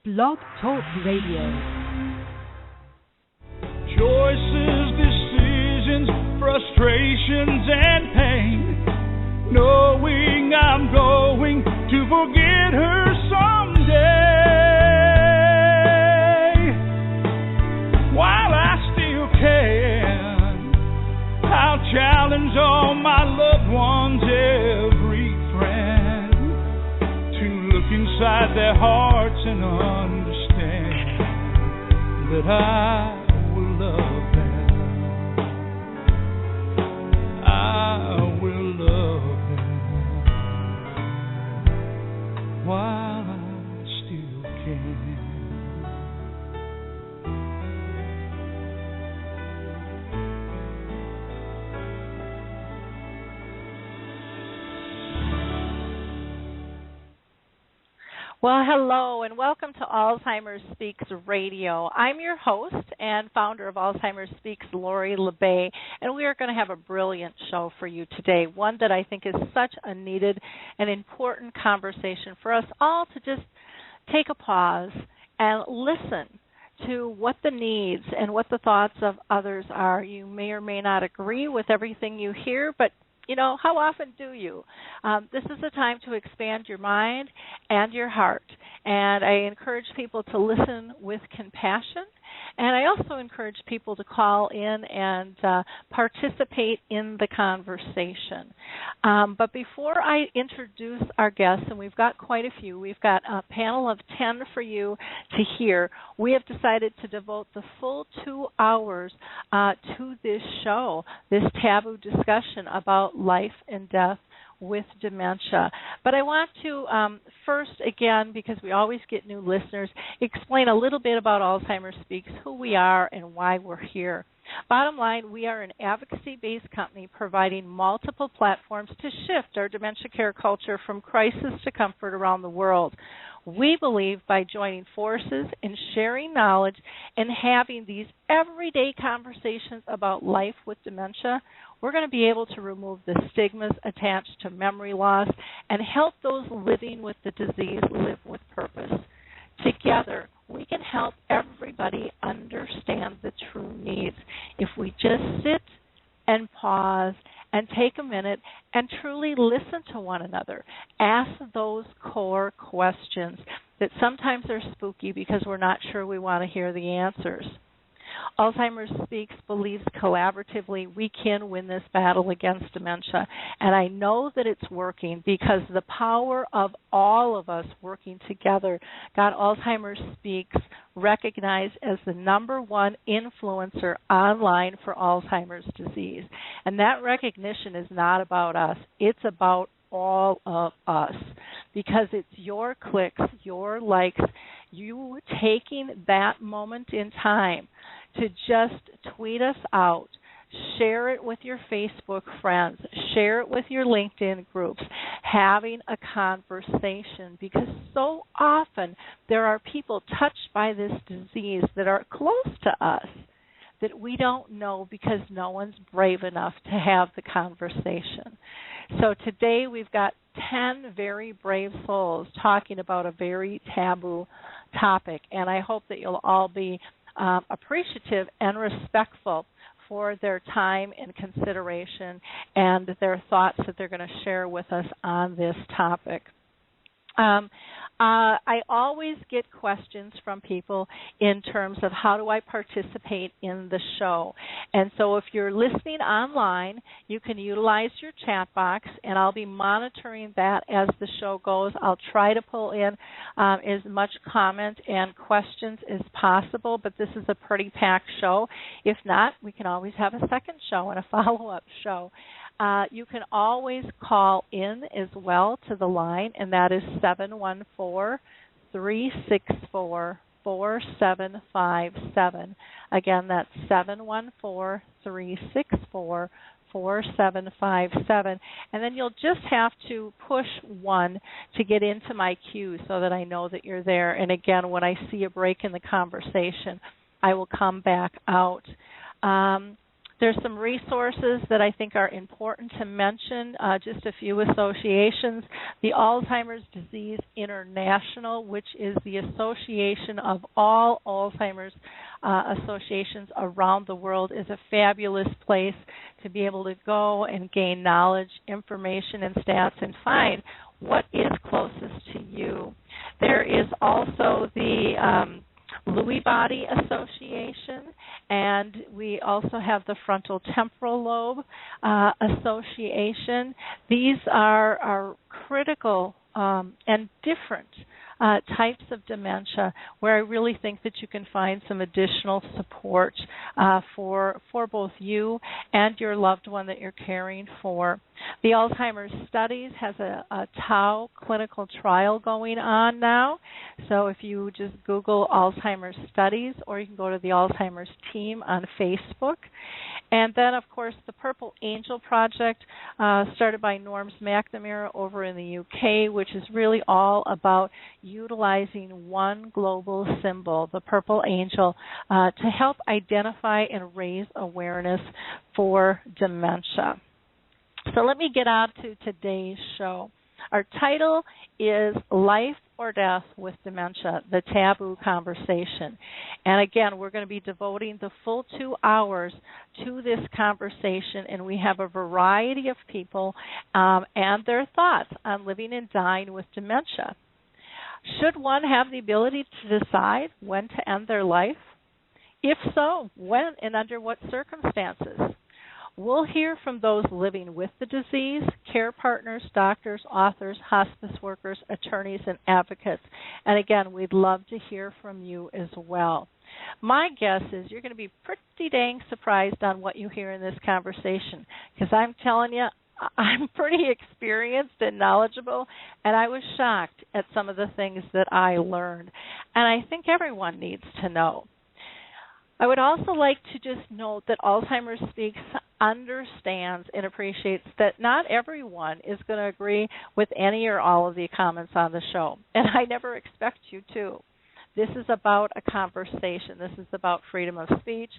Blog Talk Radio. Choices, decisions, frustrations, and pain. Knowing I'm going to forget her someday. While I still can, I'll challenge all my loved ones, every friend, to look inside their hearts and understand that I will love them. I will love them while I still can. Well, hello, and welcome to Alzheimer's Speaks Radio. I'm your host and founder of Alzheimer's Speaks, Lori LeBay, and we are going to have a brilliant show for you today, one that I think is such a needed and important conversation for us all to just take a pause and listen to what the needs and what the thoughts of others are. You may or may not agree with everything you hear, but you know, how often do you? This is the time to expand your mind and your heart. And I encourage people to listen with compassion. And I also encourage people to call in and participate in the conversation. But before I introduce our guests, and we've got quite a few, we've got a panel of 10 for you to hear. We have decided to devote the full 2 hours to this show, this taboo discussion about life and death with dementia. But I want to first, again, because we always get new listeners, explain a little bit about Alzheimer's Speaks, who we are and why we're here. Bottom line, we are an advocacy-based company providing multiple platforms to shift our dementia care culture from crisis to comfort around the world. We believe by joining forces and sharing knowledge and having these everyday conversations about life with dementia, we're going to be able to remove the stigmas attached to memory loss and help those living with the disease live with purpose. Together, we can help everybody understand the true needs if we just sit and pause and take a minute and truly listen to one another. Ask those core questions that sometimes are spooky because we're not sure we want to hear the answers. Alzheimer's Speaks believes collaboratively we can win this battle against dementia, and I know that it's working because the power of all of us working together got Alzheimer's Speaks recognized as the #1 influencer online for Alzheimer's disease. And that recognition is not about us. It's about all of us because it's your clicks, your likes, you taking that moment in time to just tweet us out, share it with your Facebook friends, share it with your LinkedIn groups, having a conversation, because so often there are people touched by this disease that are close to us that we don't know because no one's brave enough to have the conversation. So today we've got 10 very brave souls talking about a very taboo topic, and I hope that you'll all be appreciative and respectful for their time and consideration and their thoughts that they're going to share with us on this topic. I always get questions from people in terms of how do I participate in the show. And so if you're listening online, you can utilize your chat box, and I'll be monitoring that as the show goes. I'll try to pull in as much comment and questions as possible, but this is a pretty packed show. If not, we can always have a second show and a follow-up show. You can always call in as well to the line, and that is 714-364-4757. Again, that's 714-364-4757. And then you'll just have to push 1 to get into my queue so that I know that you're there. And again, when I see a break in the conversation, I will come back out. There's some resources that I think are important to mention, just a few associations. The Alzheimer's Disease International, which is the association of all Alzheimer's associations around the world, is a fabulous place to be able to go and gain knowledge, information, and stats and find what is closest to you. There is also the Lewy Body Association, and we also have the Frontal Temporal Lobe Association. These are critical and different types of dementia where I really think that you can find some additional support for both you and your loved one that you're caring for. The Alzheimer's Studies has a Tau clinical trial going on now. So if you just Google Alzheimer's Studies, or you can go to the Alzheimer's team on Facebook. And then, of course, the Purple Angel Project, started by Norms McNamara over in the UK, which is really all about utilizing one global symbol, the purple angel, to help identify and raise awareness for dementia. So let me get on to today's show. Our title is Life or Death with Dementia, the Taboo Conversation. And again, we're going to be devoting the full 2 hours to this conversation, and we have a variety of people and their thoughts on living and dying with dementia. Should one have the ability to decide when to end their life? If so, when and under what circumstances? We'll hear from those living with the disease, care partners, doctors, authors, hospice workers, attorneys, and advocates. And again, we'd love to hear from you as well. My guess is you're going to be pretty dang surprised on what you hear in this conversation, because I'm telling you, I'm pretty experienced and knowledgeable, and I was shocked at some of the things that I learned. And I think everyone needs to know. I would also like to just note that Alzheimer's Speaks understands and appreciates that not everyone is going to agree with any or all of the comments on the show, and I never expect you to. This is about a conversation. This is about freedom of speech.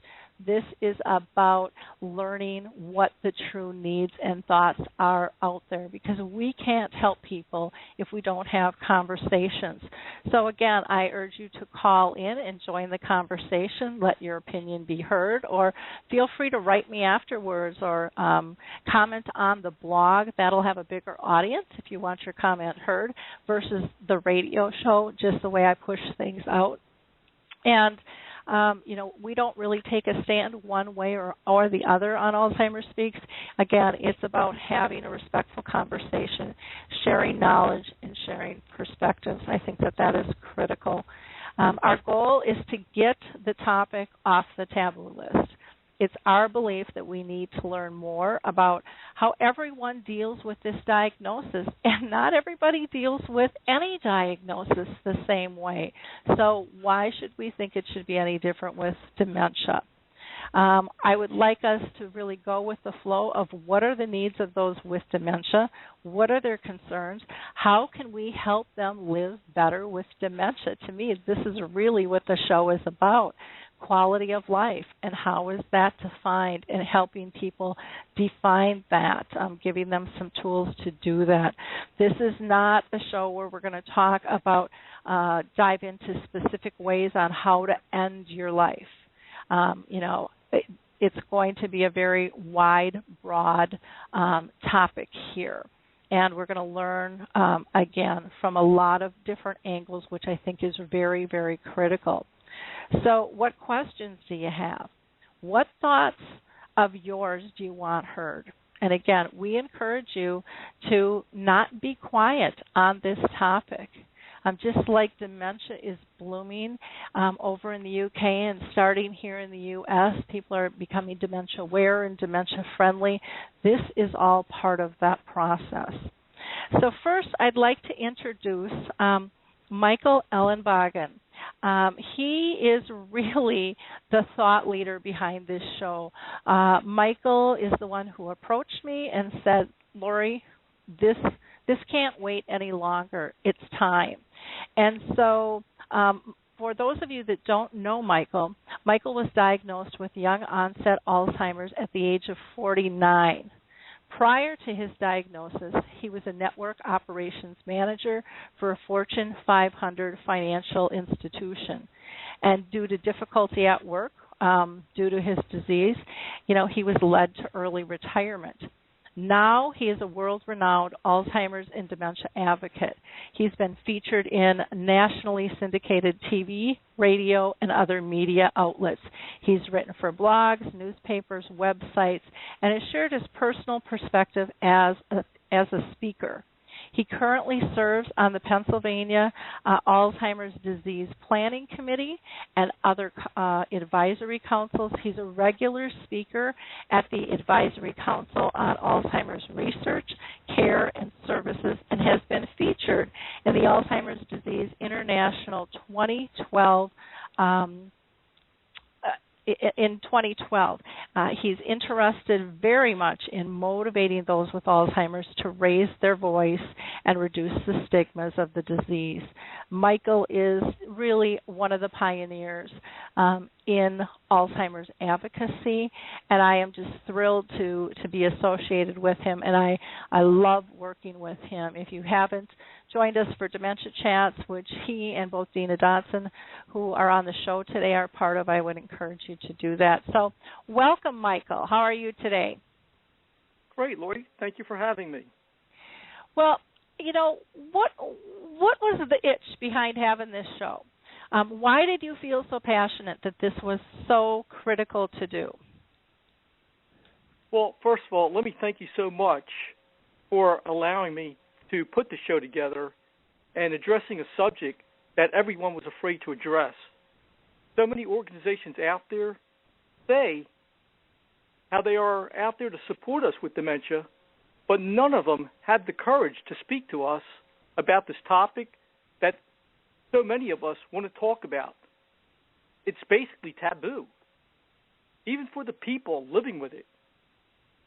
This is about learning what the true needs and thoughts are out there, because we can't help people if we don't have conversations. So again, I urge you to call in and join the conversation. Let your opinion be heard, or feel free to write me afterwards, or comment on the blog. That'll have a bigger audience if you want your comment heard versus the radio show, just the way I push things out. And we don't really take a stand one way or the other on Alzheimer's Speaks. Again, it's about having a respectful conversation, sharing knowledge, and sharing perspectives. I think that is critical. Our goal is to get the topic off the taboo list. It's our belief that we need to learn more about how everyone deals with this diagnosis, and not everybody deals with any diagnosis the same way. So why should we think it should be any different with dementia? I would like us to really go with the flow of what are the needs of those with dementia, what are their concerns, how can we help them live better with dementia. To me, this is really what the show is about. Quality of life, and how is that defined, and helping people define that, giving them some tools to do that. This is not a show where we're going to talk about, dive into specific ways on how to end your life. It's going to be a very wide, broad topic here. And we're going to learn, again, from a lot of different angles, which I think is very, very critical. So what questions do you have? What thoughts of yours do you want heard? And again, we encourage you to not be quiet on this topic. Just like dementia is blooming over in the UK and starting here in the U.S., people are becoming dementia aware and dementia friendly. This is all part of that process. So first, I'd like to introduce Michael Ellenbogen. He is really the thought leader behind this show. Michael is the one who approached me and said, Lori, this can't wait any longer. It's time. And so for those of you that don't know Michael, Michael was diagnosed with young onset Alzheimer's at the age of 49. Prior to his diagnosis, he was a network operations manager for a Fortune 500 financial institution. And due to difficulty at work, due to his disease, he was led to early retirement. Now he is a world-renowned Alzheimer's and dementia advocate. He's been featured in nationally syndicated TV, radio, and other media outlets. He's written for blogs, newspapers, websites, and has shared his personal perspective as a speaker. He currently serves on the Pennsylvania Alzheimer's Disease Planning Committee and other advisory councils. He's a regular speaker at the Advisory Council on Alzheimer's Research, Care, and Services, and has been featured in the Alzheimer's Disease International 2012 in 2012. He's interested very much in motivating those with Alzheimer's to raise their voice and reduce the stigmas of the disease. Michael is really one of the pioneers in Alzheimer's advocacy, and I am just thrilled to be associated with him, and I love working with him. If you haven't joined us for Dementia Chats, which he and both Dina Dodson, who are on the show today, are part of, I would encourage you to do that. So welcome, Michael. How are you today? Great, Lori. Thank you for having me. Well, what was the itch behind having this show? Why did you feel so passionate that this was so critical to do? Well, first of all, let me thank you so much for allowing me to put the show together and addressing a subject that everyone was afraid to address. So many organizations out there say how they are out there to support us with dementia, but none of them had the courage to speak to us about this topic that so many of us want to talk about. It's basically taboo, even for the people living with it.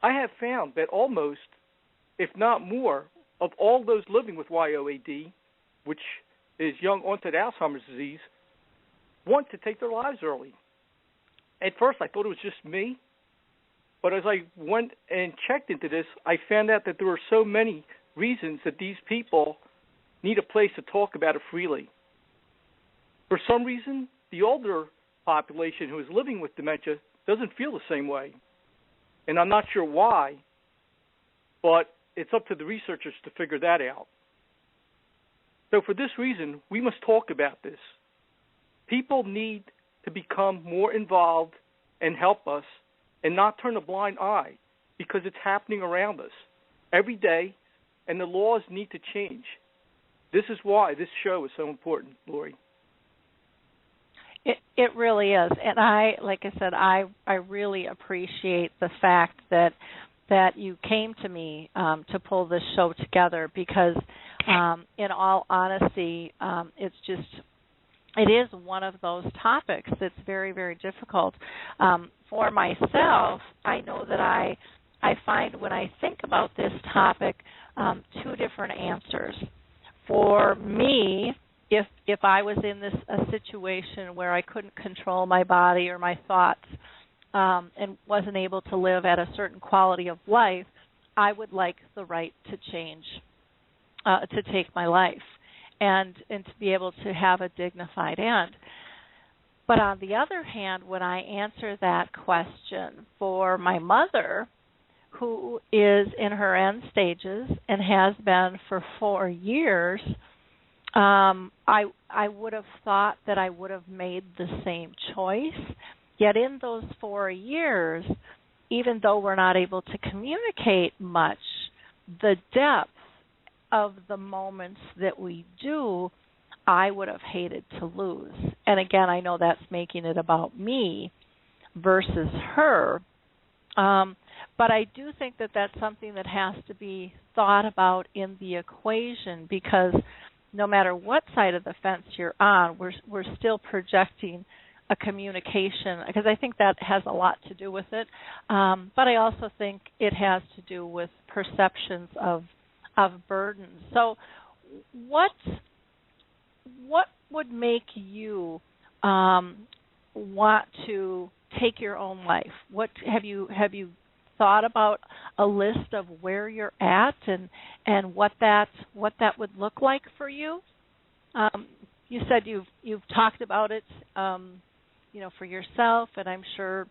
I have found that almost, if not more, of all those living with YOAD, which is young onset Alzheimer's disease, want to take their lives early. At first, I thought it was just me, but as I went and checked into this, I found out that there were so many reasons that these people need a place to talk about it freely. For some reason, the older population who is living with dementia doesn't feel the same way, and I'm not sure why, but it's up to the researchers to figure that out. So for this reason, we must talk about this. People need to become more involved and help us and not turn a blind eye because it's happening around us every day, and the laws need to change. This is why this show is so important, Lori. It really is. And like I said, I really appreciate the fact that you came to me to pull this show together because, in all honesty, it is one of those topics that's very, very difficult. For myself, I know that I find when I think about this topic, two different answers. For me, if I was in a situation where I couldn't control my body or my thoughts and wasn't able to live at a certain quality of life, I would like the right to change, to take my life and to be able to have a dignified end. But on the other hand, when I answer that question for my mother, who is in her end stages and has been for 4 years, I would have thought that I would have made the same choice. Yet in those 4 years, even though we're not able to communicate much, the depth of the moments that we do, I would have hated to lose. And again, I know that's making it about me versus her. But I do think that that's something that has to be thought about in the equation because no matter what side of the fence you're on, we're still projecting a communication, because I think that has a lot to do with it. But I also think it has to do with perceptions of burdens. So what would make you want to take your own life? What have you thought about a list of where you're at and what that would look like for you? You said you've talked about it, for yourself, and I'm sure,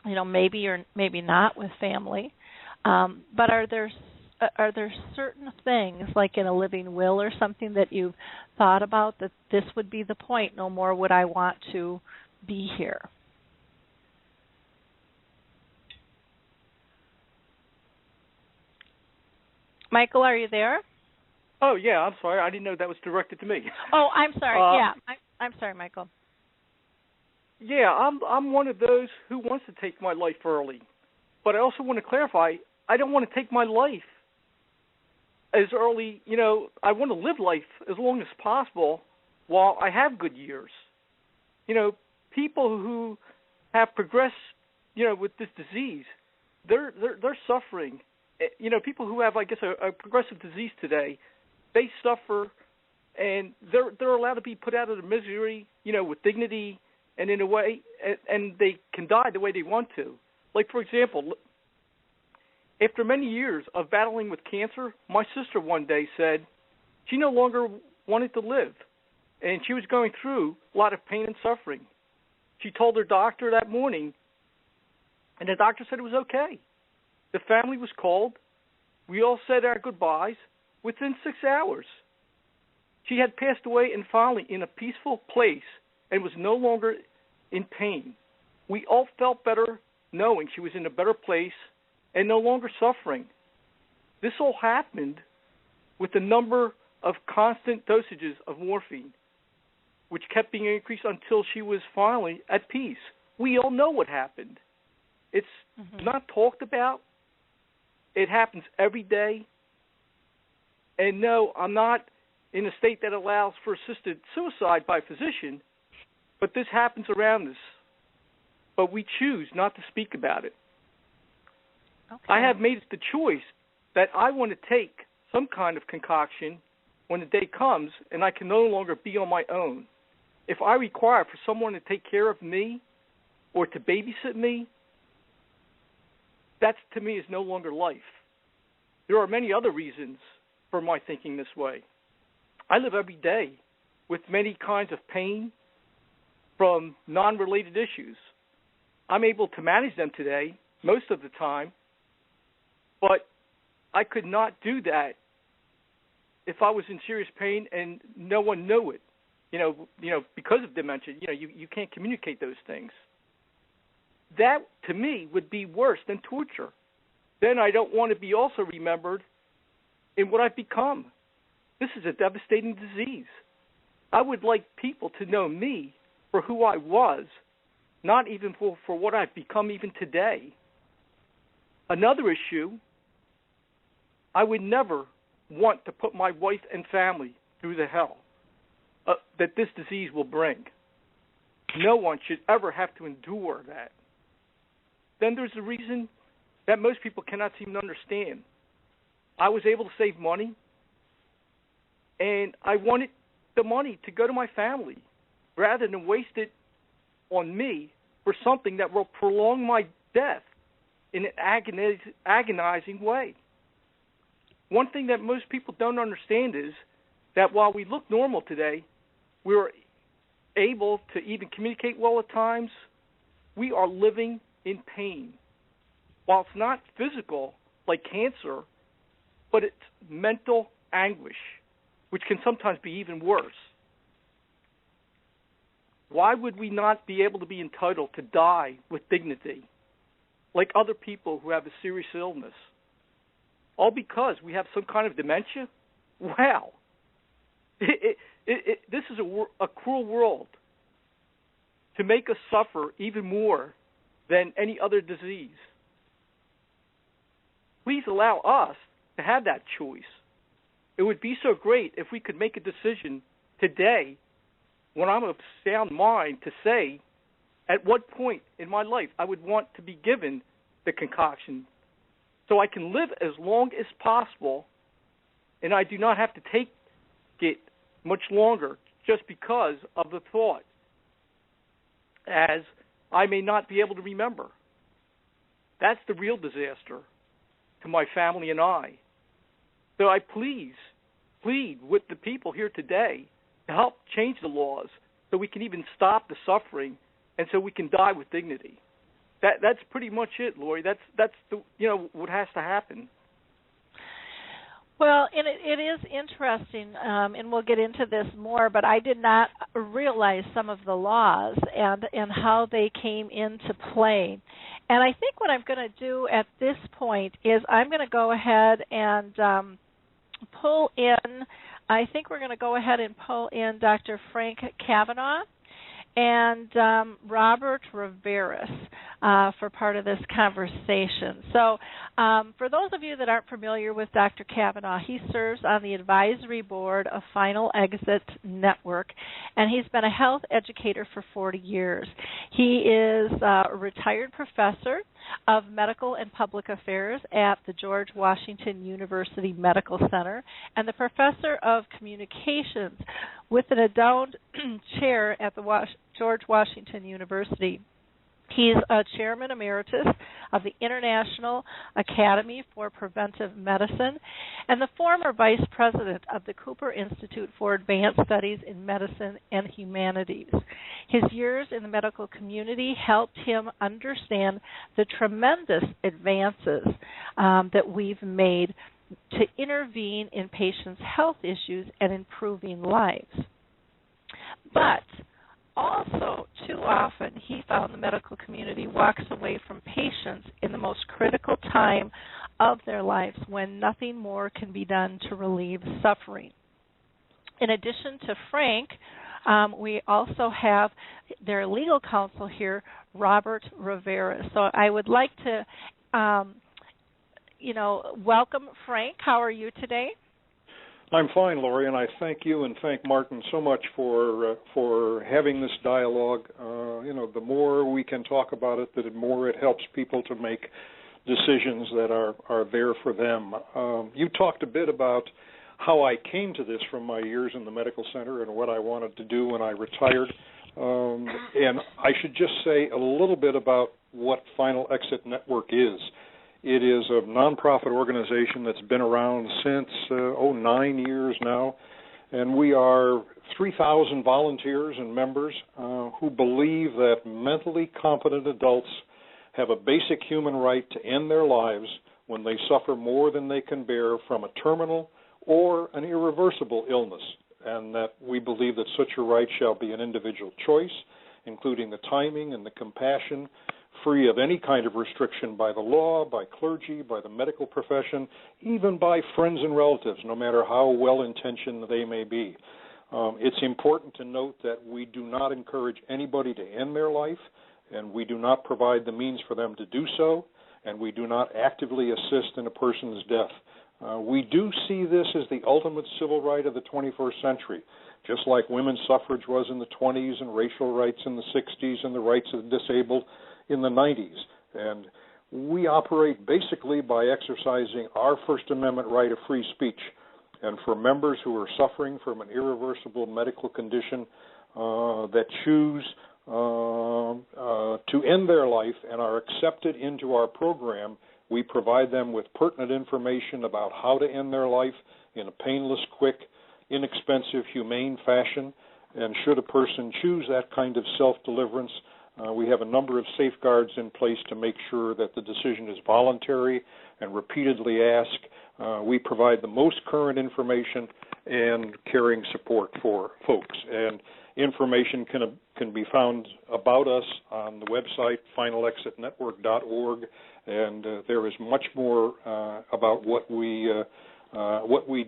maybe or maybe not with family. But are there certain things, like in a living will or something, that you've thought about that this would be the point? No more would I want to be here. Michael, are you there? Oh, yeah, I'm sorry. I didn't know that was directed to me. Oh, I'm sorry. I'm sorry, Michael. Yeah, I'm one of those who wants to take my life early. But I also want to clarify, I don't want to take my life as early. I want to live life as long as possible while I have good years. People who have progressed, with this disease, they're suffering. People who have, I guess, a progressive disease today, they suffer, and they're allowed to be put out of the misery, with dignity and in a way, and they can die the way they want to. Like, for example, after many years of battling with cancer, my sister one day said she no longer wanted to live, and she was going through a lot of pain and suffering. She told her doctor that morning, and the doctor said it was okay. The family was called. We all said our goodbyes within 6 hours. She had passed away, and finally in a peaceful place, and was no longer in pain. We all felt better knowing she was in a better place and no longer suffering. This all happened with a number of constant dosages of morphine, which kept being increased until she was finally at peace. We all know what happened. It's not talked about. It happens every day. And no, I'm not in a state that allows for assisted suicide by a physician, but this happens around us. But we choose not to speak about it. Okay. I have made the choice that I want to take some kind of concoction when the day comes and I can no longer be on my own. If I require for someone to take care of me or to babysit me, that to me is no longer life. There are many other reasons for my thinking this way. I live every day with many kinds of pain from non-related issues. I'm able to manage them today, most of the time, but I could not do that if I was in serious pain and no one knew it. Because of dementia, you can't communicate those things. That, to me, would be worse than torture. Then I don't want to be also remembered in what I've become. This is a devastating disease. I would like people to know me for who I was, not even for what I've become even today. Another issue, I would never want to put my wife and family through the hell that this disease will bring. No one should ever have to endure that. Then there's the reason that most people cannot seem to understand. I was able to save money, and I wanted the money to go to my family rather than waste it on me for something that will prolong my death in an agonizing way. One thing that most people don't understand is that while we look normal today, we're able to even communicate well at times, we are living in pain. While it's not physical, like cancer, but it's mental anguish, which can sometimes be even worse. Why would we not be able to be entitled to die with dignity, like other people who have a serious illness? All because we have some kind of dementia? Wow. This is a cruel world to make us suffer even more than any other disease. Please allow us to have that choice. It would be so great if we could make a decision today when I'm of sound mind to say at what point in my life I would want to be given the concoction so I can live as long as possible and I do not have to take it much longer just because of the thought, as I may not be able to remember. That's the real disaster to my family and I. So I plead with the people here today to help change the laws so we can even stop the suffering and so we can die with dignity. That's pretty much it, Lori. That's the what has to happen. Well, and it is interesting, and we'll get into this more, but I did not realize some of the laws and how they came into play. And I think what I'm going to do at this point is I'm going to go ahead and pull in, I think we're going to go ahead and pull in Dr. Frank Kavanaugh and Robert Riveros for part of this conversation. So for those of you that aren't familiar with Dr. Kavanaugh, he serves on the advisory board of Final Exit Network, and he's been a health educator for 40 years. He is a retired professor of Medical and Public Affairs at the George Washington University Medical Center and the professor of communications with an endowed chair at the George Washington University. He's a chairman emeritus of the International Academy for Preventive Medicine and the former vice president of the Cooper Institute for Advanced Studies in Medicine and Humanities. His years in the medical community helped him understand the tremendous advances that we've made to intervene in patients' health issues and improving lives. But also, too often, he found the medical community walks away from patients in the most critical time of their lives when nothing more can be done to relieve suffering. In addition to Frank, we also have their legal counsel here, Robert Rivera. So I would like to, welcome Frank. How are you today? I'm fine, Lori, and I thank you and thank Martin so much for having this dialogue. The more we can talk about it, the more it helps people to make decisions that are there for them. You talked a bit about how I came to this from my years in the medical center and what I wanted to do when I retired. And I should just say a little bit about what Final Exit Network is. It is a nonprofit organization that's been around since 9 years now, and we are 3,000 volunteers and members who believe that mentally competent adults have a basic human right to end their lives when they suffer more than they can bear from a terminal or an irreversible illness, and that we believe that such a right shall be an individual choice, including the timing and the compassion, free of any kind of restriction by the law, by clergy, by the medical profession, even by friends and relatives, no matter how well-intentioned they may be. It's important to note that we do not encourage anybody to end their life, and we do not provide the means for them to do so, and we do not actively assist in a person's death. We do see this as the ultimate civil right of the 21st century, just like women's suffrage was in the 20s and racial rights in the 60s and the rights of the disabled in the 90s. And we operate basically by exercising our First Amendment right of free speech. And for members who are suffering from an irreversible medical condition that choose to end their life and are accepted into our program, we provide them with pertinent information about how to end their life in a painless, quick, inexpensive, humane fashion. And should a person choose that kind of self-deliverance, we have a number of safeguards in place to make sure that the decision is voluntary and repeatedly asked. We provide the most current information and caring support for folks. And information can be found about us on the website, finalexitnetwork.org, and there is much more about what we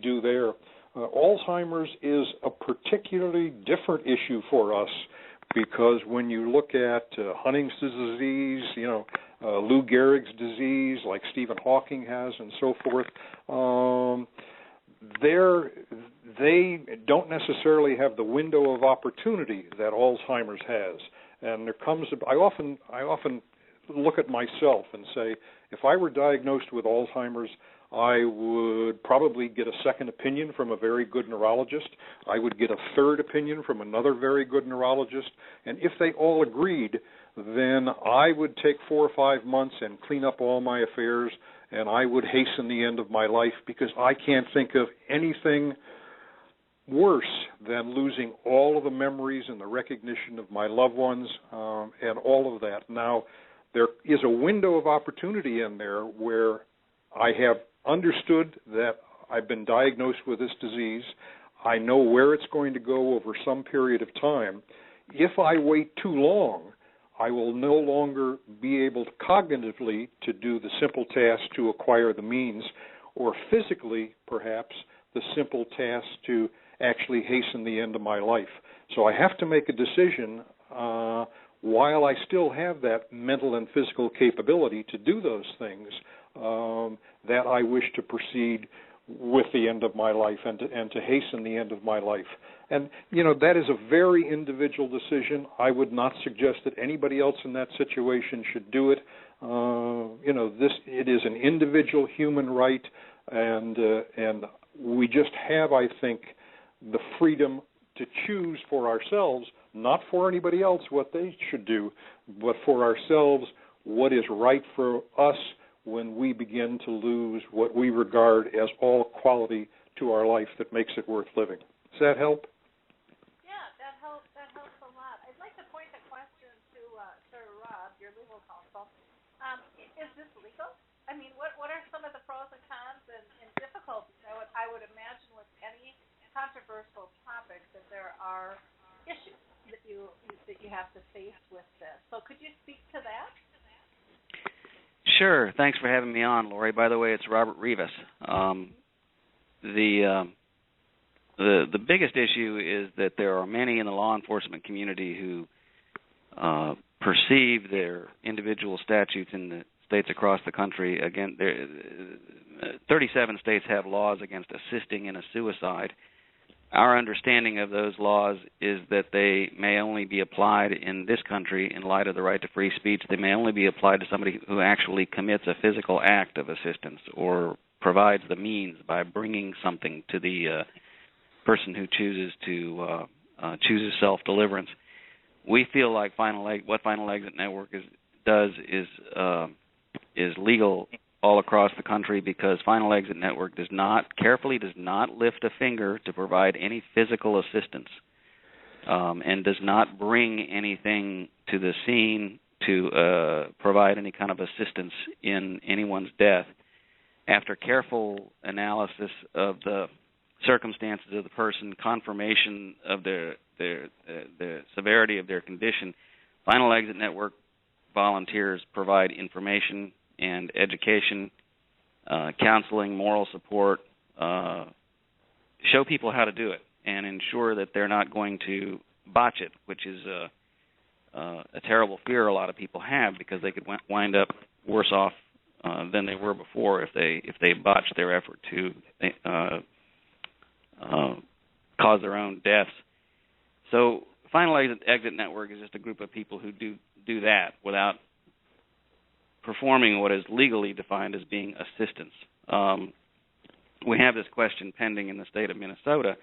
do there. Alzheimer's is a particularly different issue for us, because when you look at Huntington's disease, Lou Gehrig's disease, like Stephen Hawking has, and so forth, they don't necessarily have the window of opportunity that Alzheimer's has. And I often look at myself and say, if I were diagnosed with Alzheimer's, I would probably get a second opinion from a very good neurologist. I would get a third opinion from another very good neurologist. And if they all agreed, then I would take 4 or 5 months and clean up all my affairs, and I would hasten the end of my life, because I can't think of anything worse than losing all of the memories and the recognition of my loved ones and all of that. Now, there is a window of opportunity in there where I have understood that I've been diagnosed with this disease. I know where it's going to go over some period of time. If I wait too long, I will no longer be able to cognitively to do the simple task to acquire the means, or physically, perhaps, the simple task to actually hasten the end of my life. So I have to make a decision while I still have that mental and physical capability to do those things, that I wish to proceed with the end of my life and to hasten the end of my life. And, that is a very individual decision. I would not suggest that anybody else in that situation should do it. It is an individual human right, and we just have, I think, the freedom to choose for ourselves, not for anybody else what they should do, but for ourselves what is right for us when we begin to lose what we regard as all quality to our life that makes it worth living. Does that help? Yeah, that helps a lot. I'd like to point a question to Rob, your legal counsel. Is this legal? I mean, what are some of the pros and cons and difficulties? I would imagine with any controversial topic that there are issues that you have to face with this. So could you speak to that? Sure. Thanks for having me on, Lori. By the way, it's Robert Rivas. The biggest issue is that there are many in the law enforcement community who perceive their individual statutes in the states across the country. Again, 37 states have laws against assisting in a suicide. Our understanding of those laws is that they may only be applied in this country in light of the right to free speech. They may only be applied to somebody who actually commits a physical act of assistance or provides the means by bringing something to the person who chooses self-deliverance. We feel like what Final Exit Network does is legal all across the country, because Final Exit Network does not lift a finger to provide any physical assistance, and does not bring anything to the scene to provide any kind of assistance in anyone's death. After careful analysis of the circumstances of the person, confirmation of the severity of their condition, Final Exit Network volunteers provide information and education, counseling, moral support, show people how to do it, and ensure that they're not going to botch it, which is a terrible fear a lot of people have, because they could wind up worse off than they were before if they botched their effort to cause their own deaths. So Final Exit Network is just a group of people who do that without performing what is legally defined as being assistance. We have this question pending in the state of Minnesota,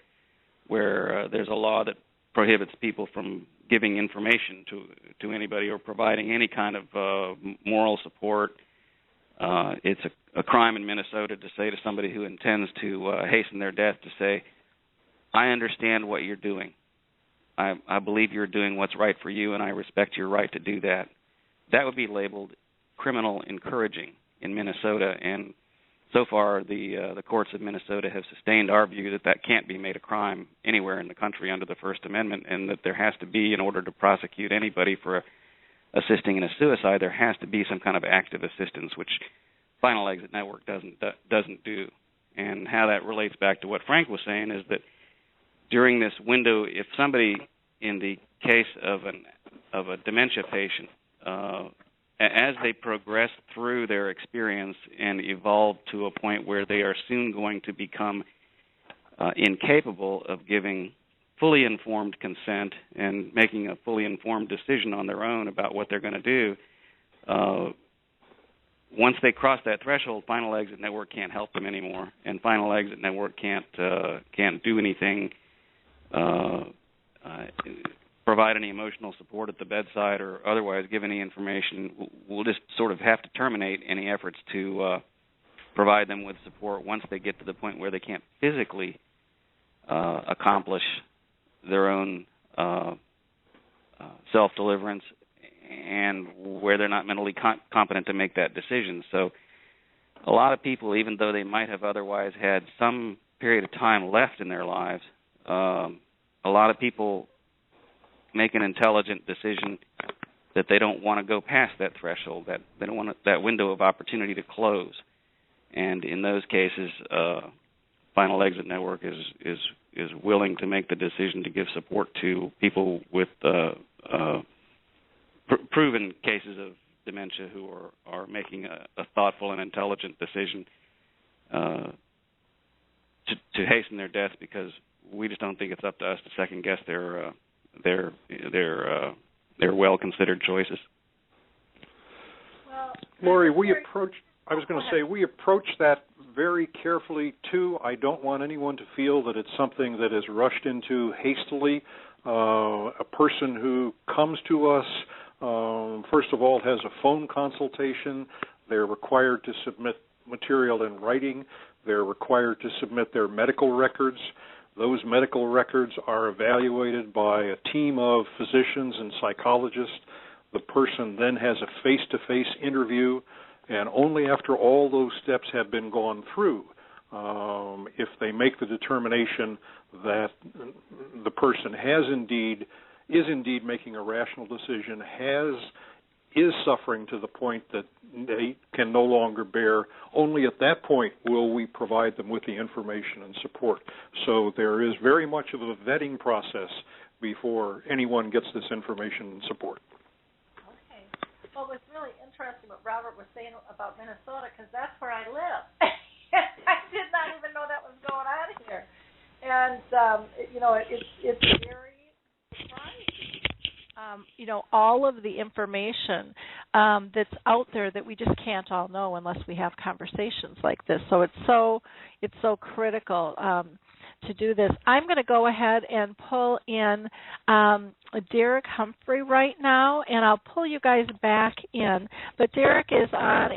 where there's a law that prohibits people from giving information to anybody or providing any kind of moral support. It's a crime in Minnesota to say to somebody who intends to hasten their death to say, I understand what you're doing. I believe you're doing what's right for you, and I respect your right to do that. That would be labeled criminal encouraging in Minnesota, and so far the courts of Minnesota have sustained our view that can't be made a crime anywhere in the country under the First Amendment, and that there has to be, in order to prosecute anybody for assisting in a suicide, there has to be some kind of active assistance, which Final Exit Network doesn't do. And how that relates back to what Frank was saying is that during this window, if somebody, in the case of a dementia patient, as they progress through their experience and evolve to a point where they are soon going to become incapable of giving fully informed consent and making a fully informed decision on their own about what they're going to do, once they cross that threshold, Final Exit Network can't help them anymore, and Final Exit Network can't do anything, provide any emotional support at the bedside or otherwise give any information. We'll just sort of have to terminate any efforts to provide them with support once they get to the point where they can't physically accomplish their own self-deliverance and where they're not mentally competent to make that decision. So a lot of people, even though they might have otherwise had some period of time left in their lives, a lot of people make an intelligent decision that they don't want to go past that threshold, that they don't want that window of opportunity to close. And in those cases, Final Exit Network is willing to make the decision to give support to people with proven cases of dementia who are making a thoughtful and intelligent decision to hasten their death, because we just don't think it's up to us to second guess their well-considered choices. Well, Lori, we approach that very carefully, too. I don't want anyone to feel that it's something that is rushed into hastily. A person who comes to us, first of all, has a phone consultation. They're required to submit material in writing. They're required to submit their medical records. Those medical records are evaluated by a team of physicians and psychologists. The person then has a face-to-face interview, and only after all those steps have been gone through, if they make the determination that the person is indeed making a rational decision, is suffering to the point that they can no longer bear, only at that point will we provide them with the information and support. So there is very much of a vetting process before anyone gets this information and support. Okay. Well, it was really interesting what Robert was saying about Minnesota, because that's where I live. I did not even know that was going on here. And, it's very surprising. All of the information that's out there that we just can't all know unless we have conversations like this. So it's so critical to do this. I'm going to go ahead and pull in Derek Humphrey right now, and I'll pull you guys back in. But Derek is on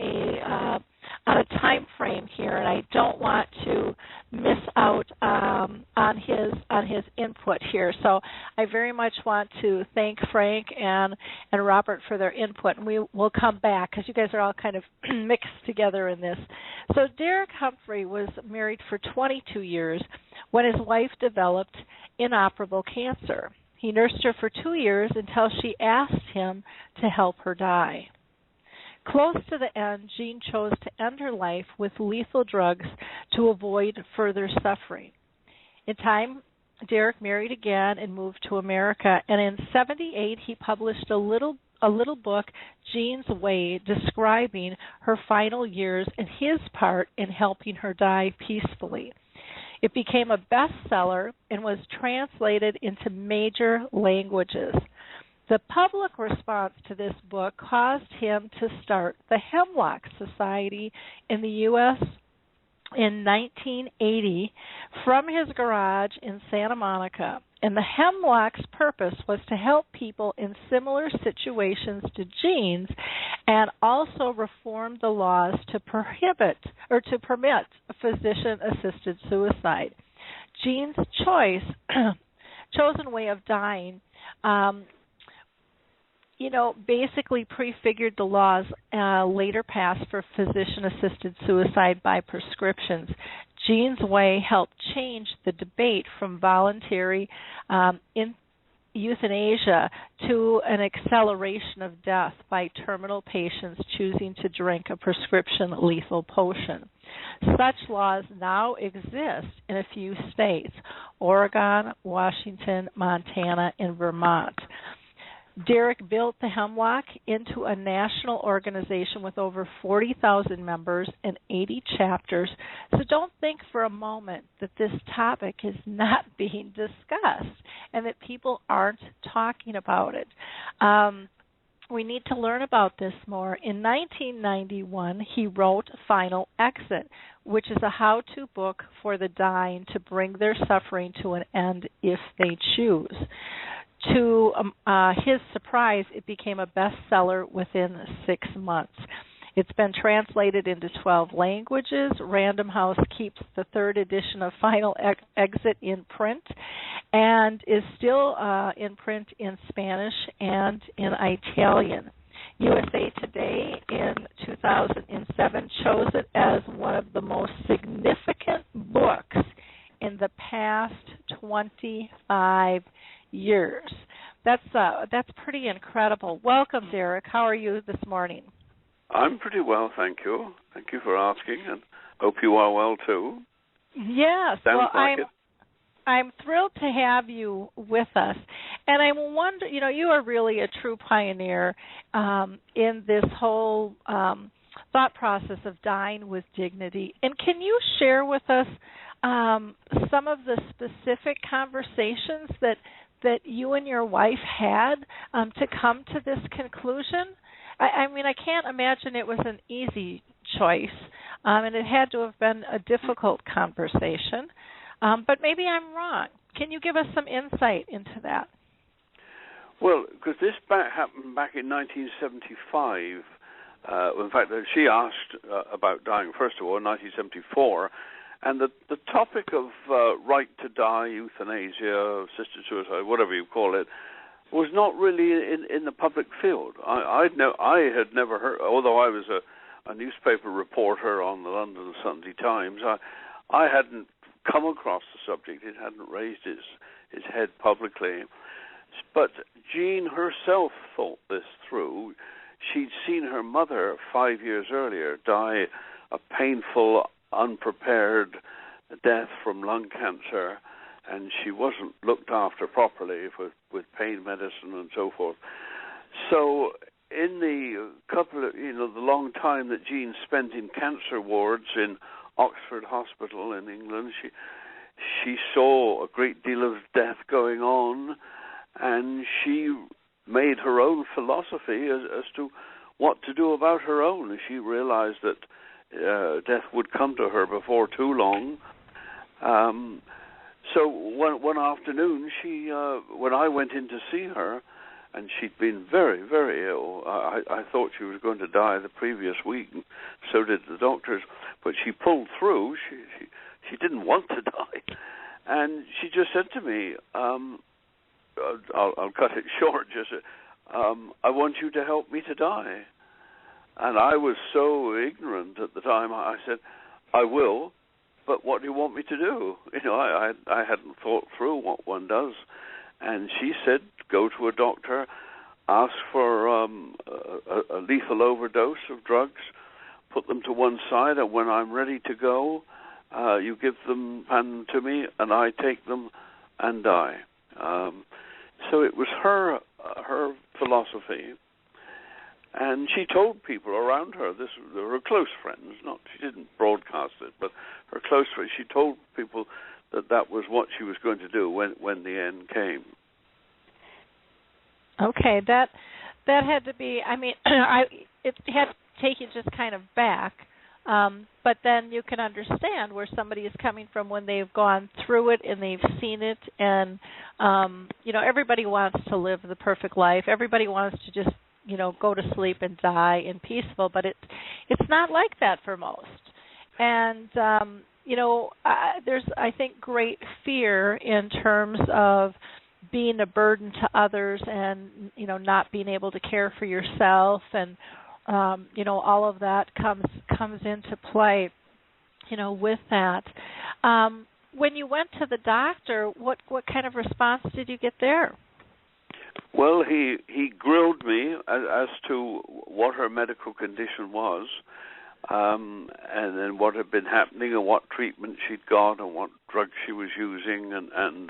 a time frame here, and I don't want to miss out on his input here. So I very much want to thank Frank and Robert for their input, and we will come back because you guys are all kind of mixed together in this. So Derek Humphrey was married for 22 years when his wife developed inoperable cancer. He nursed her for 2 years until she asked him to help her die. Close to the end, Jean chose to end her life with lethal drugs to avoid further suffering. In time, Derek married again and moved to America, and in 1978 he published a little book, Jean's Way, describing her final years and his part in helping her die peacefully. It became a bestseller and was translated into major languages. The public response to this book caused him to start the Hemlock Society in the U.S. in 1980 from his garage in Santa Monica. And the Hemlock's purpose was to help people in similar situations to Jean's and also reform the laws to permit physician-assisted suicide. Jean's chosen way of dying basically prefigured the laws later passed for physician-assisted suicide by prescriptions. Jean's Way helped change the debate from voluntary euthanasia to an acceleration of death by terminal patients choosing to drink a prescription lethal potion. Such laws now exist in a few states: Oregon, Washington, Montana, and Vermont. Derek built the Hemlock into a national organization with over 40,000 members and 80 chapters. So don't think for a moment that this topic is not being discussed and that people aren't talking about it. we need to learn about this more. In 1991, he wrote Final Exit, which is a how-to book for the dying to bring their suffering to an end if they choose. To his surprise, it became a bestseller within 6 months. It's been translated into 12 languages. Random House keeps the third edition of Final Exit in print and is still in print in Spanish and in Italian. USA Today in 2007 chose it as one of the most significant books in the past 25 years. That's pretty incredible. Welcome, Derek. How are you this morning? I'm pretty well, thank you. Thank you for asking, and hope you are well too. Yes. Sounds like it. I'm thrilled to have you with us, and I'm wondering, you are really a true pioneer in this whole thought process of dying with dignity. And can you share with us some of the specific conversations that you and your wife had to come to this conclusion? I mean, I can't imagine it was an easy choice, and it had to have been a difficult conversation. But maybe I'm wrong. Can you give us some insight into that? Well, because this happened back in 1975. In fact, she asked about dying, first of all, in 1974. And the topic of right to die, euthanasia, assisted suicide, whatever you call it, was not really in the public field. I had never heard, although I was a newspaper reporter on the London Sunday Times, I hadn't come across the subject. It hadn't raised its head publicly. But Jean herself thought this through. She'd seen her mother 5 years earlier die a painful, unprepared death from lung cancer, and she wasn't looked after properly with pain medicine and so forth. So in the the long time that Jean spent in cancer wards in Oxford Hospital in England, she saw a great deal of death going on, and she made her own philosophy as to what to do about her own. She realized that death would come to her before too long. So one afternoon, when I went in to see her, and she'd been very, very ill. I thought she was going to die the previous week, and so did the doctors. But she pulled through. She didn't want to die, and she just said to me, "I'll cut it short. I want you to help me to die." And I was so ignorant at the time. I said, "I will, but what do you want me to do?" I hadn't thought through what one does. And she said, "Go to a doctor, ask for a lethal overdose of drugs, put them to one side, and when I'm ready to go, you hand them to me, and I take them and die." So it was her philosophy. And she told people around her, her close friends, she didn't broadcast it, but her close friends, she told people that was what she was going to do when the end came. Okay, that had to be, I mean, it had to take you just kind of back, but then you can understand where somebody is coming from when they've gone through it and they've seen it, and, everybody wants to live the perfect life. Everybody wants to just go to sleep and die in peaceful, but it's not like that for most. And there's, I think, great fear in terms of being a burden to others, and not being able to care for yourself, and all of that comes into play, with that. When you went to the doctor, what kind of response did you get there? Well, he grilled me as to what her medical condition was, and then what had been happening, and what treatment she'd got, and what drugs she was using, and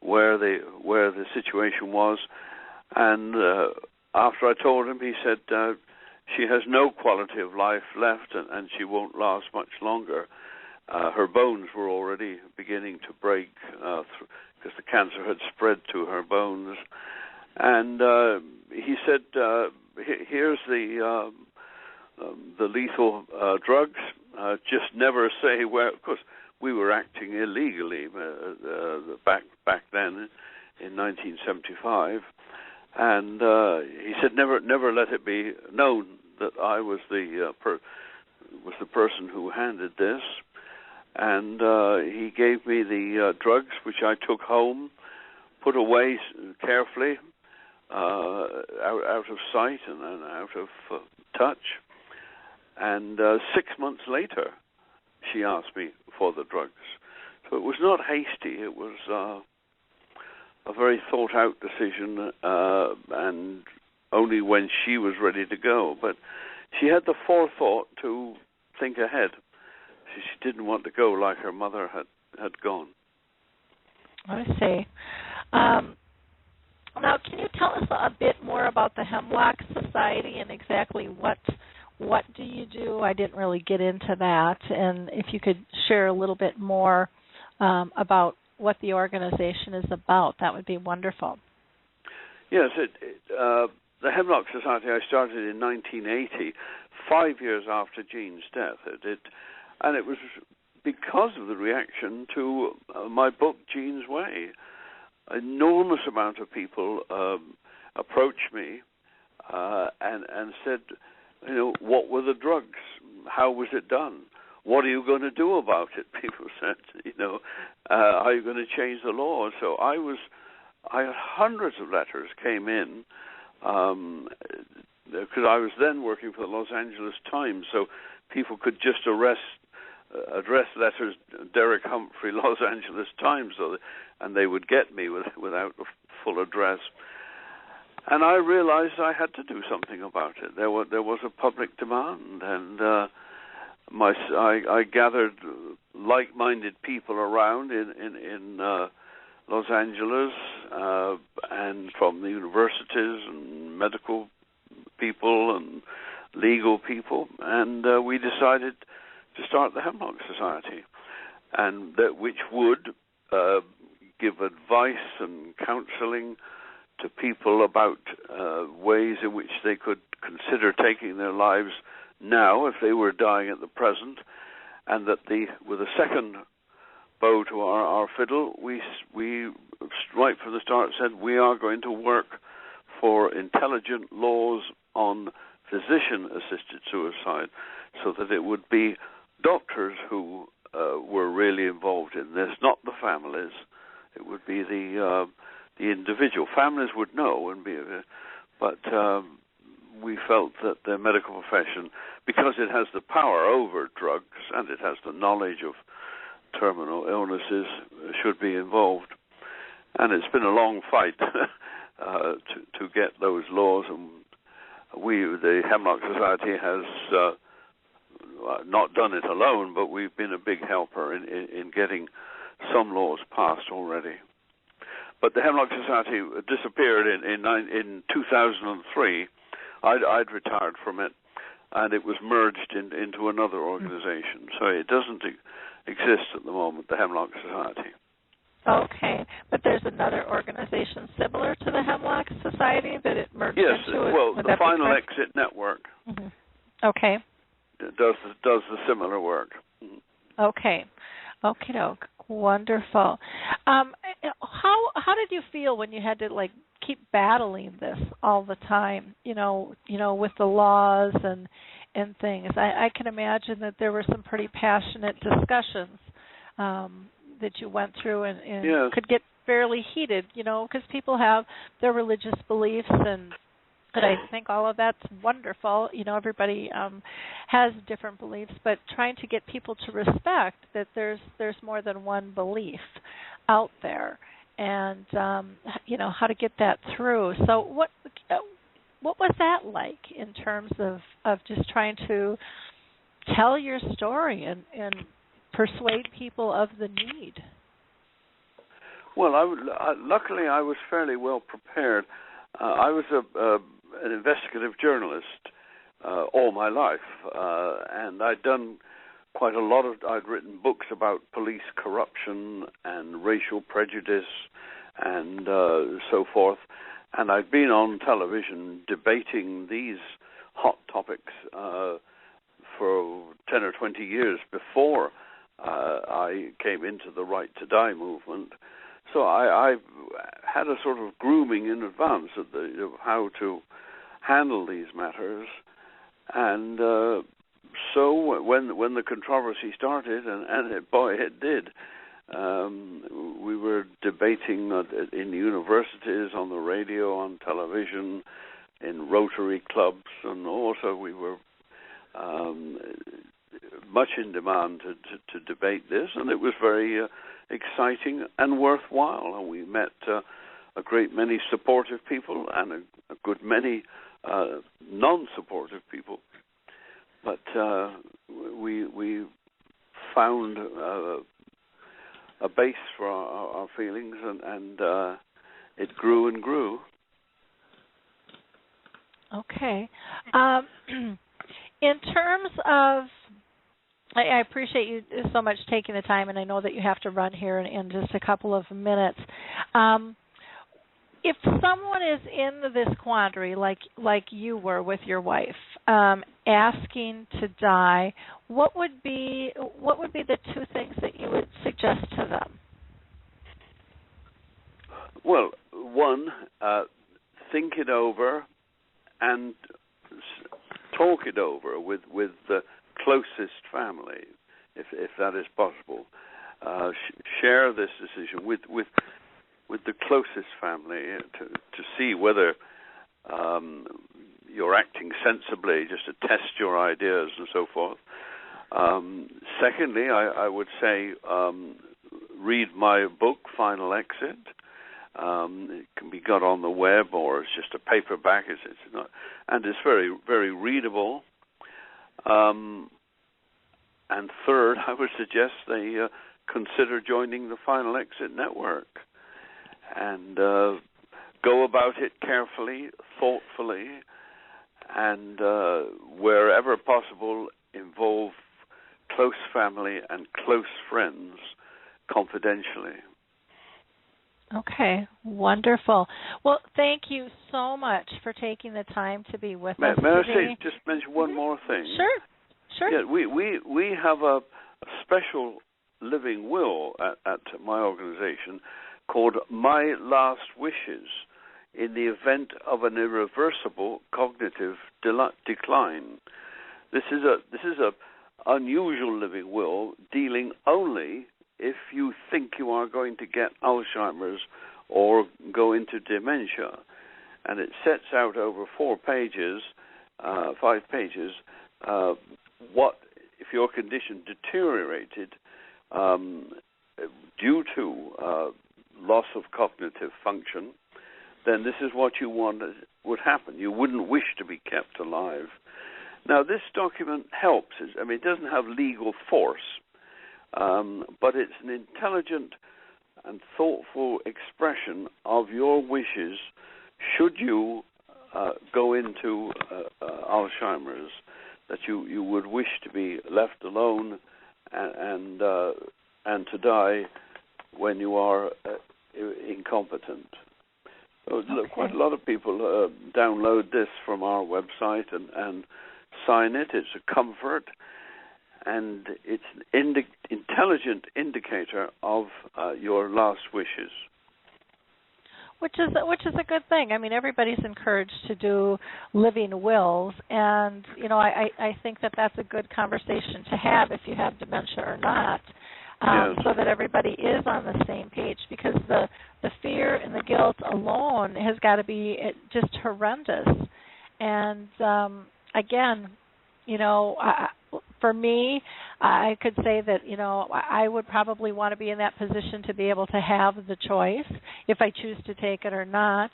where the situation was. And after I told him, he said she has no quality of life left, and she won't last much longer. Her bones were already beginning to break because the cancer had spread to her bones. And he said, "Here's the lethal drugs. Just never say where." Of course, we were acting illegally back then in 1975, and he said, "Never let it be known that I was the person who handed this." And he gave me the drugs, which I took home, put away carefully, out of sight and out of touch. And 6 months later, she asked me for the drugs. So it was not hasty. It was a very thought-out decision, and only when she was ready to go. But she had the forethought to think ahead. She didn't want to go like her mother had gone. I see. Now, can you tell us a bit more about the Hemlock Society and exactly what do you do? I didn't really get into that, and if you could share a little bit more about what the organization is about, that would be wonderful. Yes, the Hemlock Society I started in 1980, 5 years after Jean's death. And it was because of the reaction to my book, Jean's Way. Enormous amount of people approached me and said, what were the drugs? How was it done? What are you going to do about it? People said, are you going to change the law? So I had hundreds of letters came in, because I was then working for the Los Angeles Times, so people could just address letters, Derek Humphrey, Los Angeles Times, and they would get me without a full address. And I realized I had to do something about it. There was a public demand, and I gathered like-minded people around in Los Angeles, and from the universities and medical people and legal people, and we decided to start the Hemlock Society, and which would give advice and counseling to people about ways in which they could consider taking their lives now if they were dying at the present, and that with a second bow to our fiddle, we right from the start said we are going to work for intelligent laws on physician-assisted suicide, so that it would be doctors who were really involved in this, not the families. It would be the individual. Families would know, but we felt that the medical profession, because it has the power over drugs and it has the knowledge of terminal illnesses, should be involved. And it's been a long fight to get those laws, and the Hemlock Society has not done it alone, but we've been a big helper in getting some laws passed already. But the Hemlock Society disappeared in 2003. I'd retired from it, and it was merged into another organization. So it doesn't exist at the moment, the Hemlock Society. Okay, but there's another organization similar to the Hemlock Society that it merged into? Yes, well, the Final Exit Network. Mm-hmm. Okay. It does the similar work. Okay. Okie doke. Wonderful. How did you feel when you had to keep battling this all the time? With the laws and things. I can imagine that there were some pretty passionate discussions that you went through and yes. could get fairly heated. Because people have their religious beliefs and I think all of that's wonderful. Everybody has different beliefs, but trying to get people to respect that there's more than one belief out there, and how to get that through. So what was that like in terms of just trying to tell your story and persuade people of the need? Well, luckily I was fairly well prepared. I was an investigative journalist all my life, and I'd done quite a lot I'd written books about police corruption and racial prejudice and so forth, and I'd been on television debating these hot topics for 10 or 20 years before I came into the Right to Die movement. So I had a sort of grooming in advance of how to handle these matters. And so when the controversy started, and it did, we were debating in universities, on the radio, on television, in Rotary clubs, and also we were much in demand to debate this, and it was very exciting and worthwhile. And we met a great many supportive people and a good many non-supportive people. But we found a base for our feelings, and it grew and grew. Okay. In terms of, I appreciate you so much taking the time, and I know that you have to run here in just a couple of minutes. If someone is in this quandary, like you were with your wife, asking to die, what would be the two things that you would suggest to them? Well, one, think it over and talk it over with the closest family, if that is possible. Share this decision with the closest family to see whether you're acting sensibly, just to test your ideas and so forth. Secondly, I would say read my book, Final Exit. It can be got on the web, or it's just a paperback. It's not, and it's very, very readable. And third, I would suggest they consider joining the Final Exit Network and go about it carefully, thoughtfully, and wherever possible, involve close family and close friends confidentially. Okay, wonderful. Well, thank you so much for taking the time to be with us today. May I just mention one more thing? Sure. Yeah, we have a special living will at my organization called My Last Wishes in the event of an irreversible cognitive decline. This is a unusual living will dealing only if you think you are going to get Alzheimer's or go into dementia. And it sets out over 5 pages, what if your condition deteriorated due to loss of cognitive function, then this is what you want would happen. You wouldn't wish to be kept alive. Now, this document helps. It doesn't have legal force, but it's an intelligent and thoughtful expression of your wishes should you go into Alzheimer's, that you would wish to be left alone and to die when you are incompetent. So, okay. Quite a lot of people download this from our website and sign it. It's a comfort, and it's an intelligent indicator of your last wishes. Which is a good thing. Everybody's encouraged to do living wills, and I think that's a good conversation to have if you have dementia or not, yes. So that everybody is on the same page. Because the fear and the guilt alone has got to be just horrendous. And again, for me, I could say that, I would probably want to be in that position to be able to have the choice if I choose to take it or not.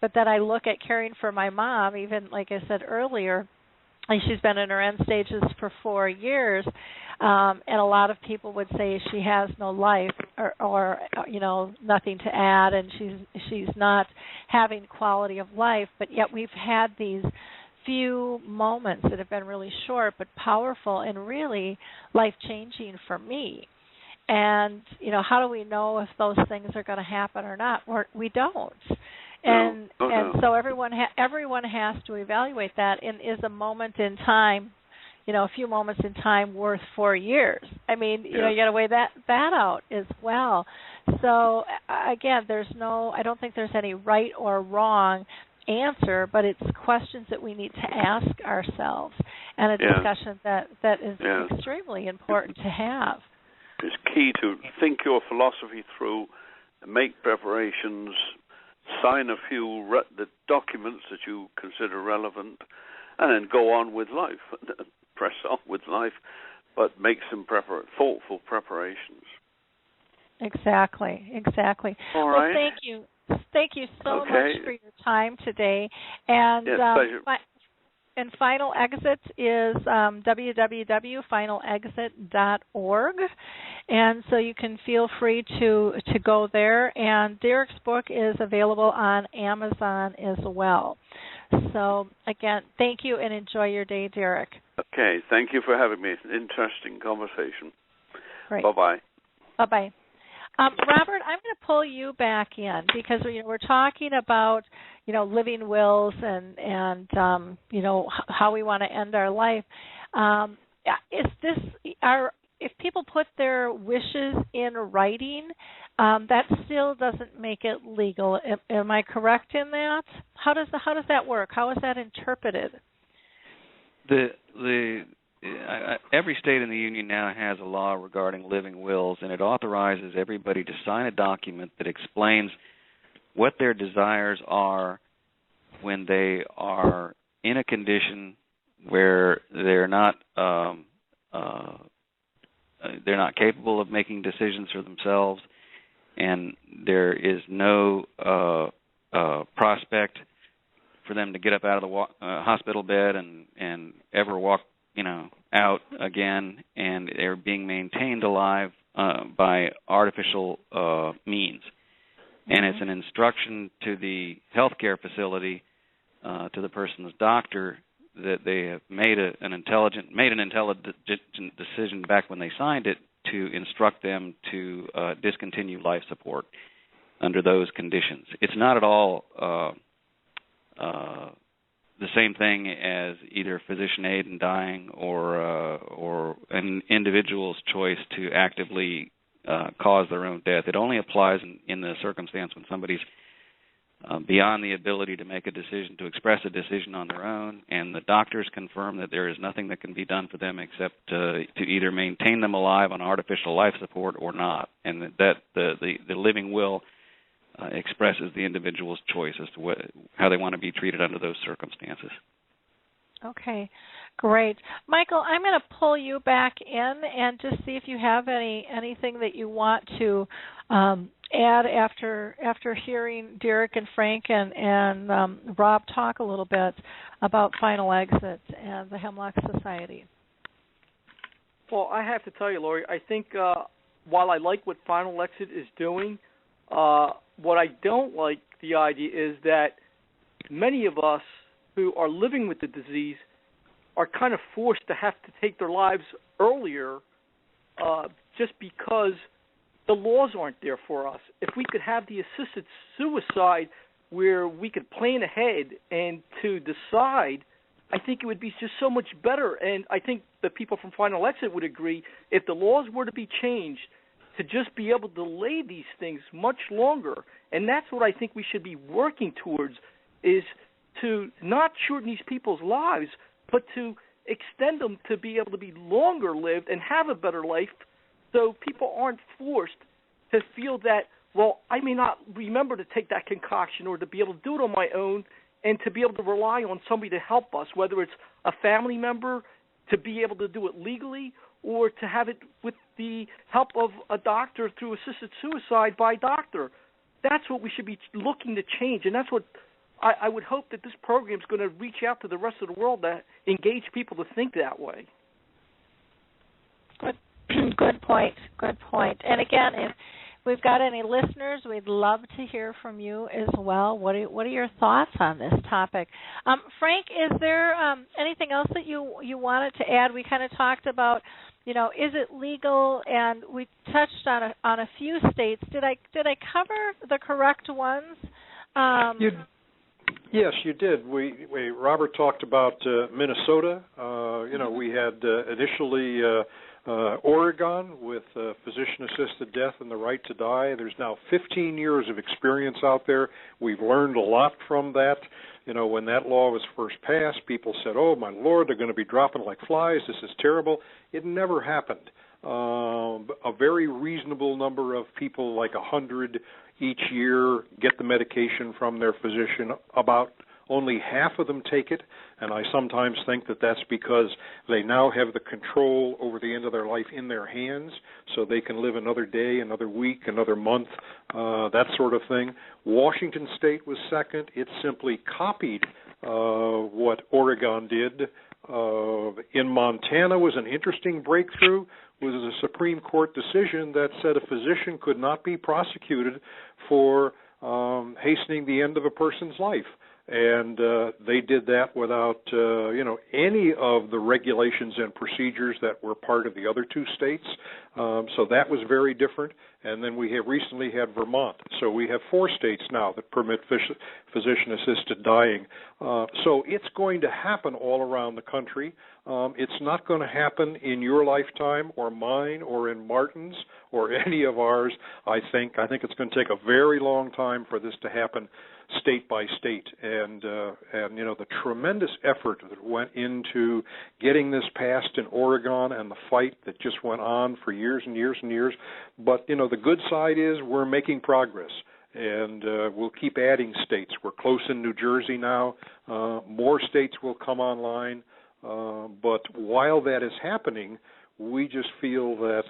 But that I look at caring for my mom, even like I said earlier, she's been in her end stages for 4 years, and a lot of people would say she has no life or nothing to add, and she's not having quality of life. But yet we've had these few moments that have been really short but powerful and really life-changing for me. And, how do we know if those things are going to happen or not? We don't. And so everyone has to evaluate that. And is a moment in time, a few moments in time worth 4 years? I mean, you got to weigh that out as well. So again, I don't think there's any right or wrong answer, but it's questions that we need to ask ourselves, and a discussion that is extremely important to have. It's key to think your philosophy through, make preparations, sign a few the documents that you consider relevant, and then go on with life. Press on with life, but make some thoughtful preparations. Exactly. All right. Well, thank you so much for your time today. And pleasure. And Final Exit is www.finalexit.org, and so you can feel free to go there. And Derek's book is available on Amazon as well. So again, thank you and enjoy your day, Derek. Okay, thank you for having me. Interesting conversation. Great. Bye-bye. Bye-bye. Robert, I'm going to pull you back in because we're talking about living wills and how we want to end our life. If people put their wishes in writing, that still doesn't make it legal. Am I correct in that? How does that work? How is that interpreted? Every state in the union now has a law regarding living wills, and it authorizes everybody to sign a document that explains what their desires are when they are in a condition where they're not capable of making decisions for themselves, and there is no prospect for them to get up out of the hospital bed and ever walk out again, and they're being maintained alive by artificial means. And it's an instruction to the healthcare facility, to the person's doctor, that they have made an intelligent decision back when they signed it to instruct them to discontinue life support under those conditions. It's not at all the same thing as either physician aid in dying or an individual's choice to actively cause their own death. It only applies in the circumstance when somebody's beyond the ability to make a decision, to express a decision on their own, and the doctors confirm that there is nothing that can be done for them except to either maintain them alive on artificial life support or not, and that the living will expresses the individual's choice as to how they want to be treated under those circumstances. Okay, great. Michael, I'm going to pull you back in and just see if you have anything that you want to add after hearing Derek and Frank and Rob talk a little bit about Final Exit and the Hemlock Society. Well, I have to tell you, Lori, I think while I like what Final Exit is doing, what I don't like the idea is that many of us who are living with the disease are kind of forced to have to take their lives earlier just because the laws aren't there for us. If we could have the assisted suicide where we could plan ahead and to decide, I think it would be just so much better. And I think the people from Final Exit would agree, if the laws were to be changed to just be able to delay these things much longer. And that's what I think we should be working towards, is to not shorten these people's lives, but to extend them to be able to be longer lived and have a better life, so people aren't forced to feel that, well, I may not remember to take that concoction or to be able to do it on my own, and to be able to rely on somebody to help us, whether it's a family member to be able to do it legally, or to have it with the help of a doctor through assisted suicide by doctor. That's what we should be looking to change, and that's what I would hope that this program is going to reach out to the rest of the world to engage people to think that way. Good point. And again, if we've got any listeners, we'd love to hear from you as well. What are your thoughts on this topic? Frank, is there anything else that you wanted to add? We kind of talked about, is it legal? And we touched on a few states. Did I cover the correct ones? Yes, you did. Robert talked about Minnesota. We had initially Oregon with physician-assisted death and the right to die. There's now 15 years of experience out there. We've learned a lot from that. When that law was first passed, people said, "Oh, my Lord, they're going to be dropping like flies. This is terrible." It never happened. A very reasonable number of people, like 100 each year, get the medication from their physician. About only half of them take it, and I sometimes think that that's because they now have the control over the end of their life in their hands, so they can live another day, another week, another month, that sort of thing. Washington State was second. It simply copied what Oregon did. In Montana was an interesting breakthrough. Was a Supreme Court decision that said a physician could not be prosecuted for hastening the end of a person's life. And they did that without, any of the regulations and procedures that were part of the other two states. So that was very different. And then we have recently had Vermont. So we have 4 states now that permit physician-assisted dying. So it's going to happen all around the country. It's not going to happen in your lifetime or mine or in Martin's or any of ours, I think. I think it's going to take a very long time for this to happen state by state, and the tremendous effort that went into getting this passed in Oregon and the fight that just went on for years and years and years. But the good side is we're making progress, and we'll keep adding states. We're close in New Jersey now. More states will come online, but while that is happening, we just feel that,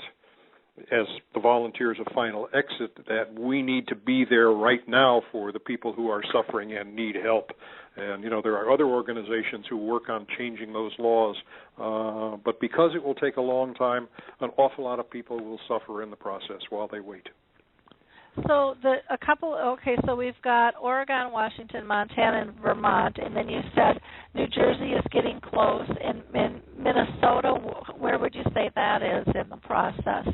as the volunteers of Final Exit, that we need to be there right now for the people who are suffering and need help. And, there are other organizations who work on changing those laws. But because it will take a long time, an awful lot of people will suffer in the process while they wait. So so we've got Oregon, Washington, Montana, and Vermont, and then you said New Jersey is getting close. In Minnesota, where would you say that is in the process?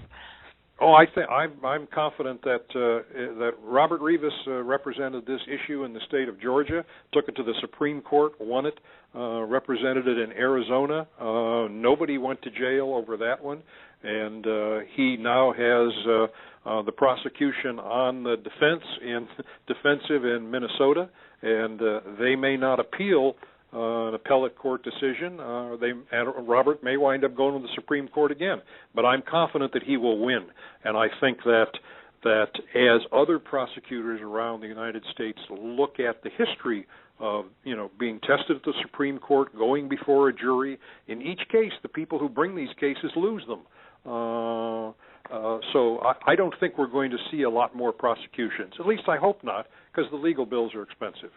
Oh, I'm confident that Robert Rivas represented this issue in the state of Georgia, took it to the Supreme Court, won it, represented it in Arizona. Nobody went to jail over that one, and he now has the prosecution on the defensive in Minnesota, and they may not appeal an appellate court decision. Robert may wind up going to the Supreme Court again, but I'm confident that he will win. And I think that as other prosecutors around the United States look at the history of being tested at the Supreme Court, going before a jury, in each case the people who bring these cases lose them. So I don't think we're going to see a lot more prosecutions. At least I hope not, because the legal bills are expensive.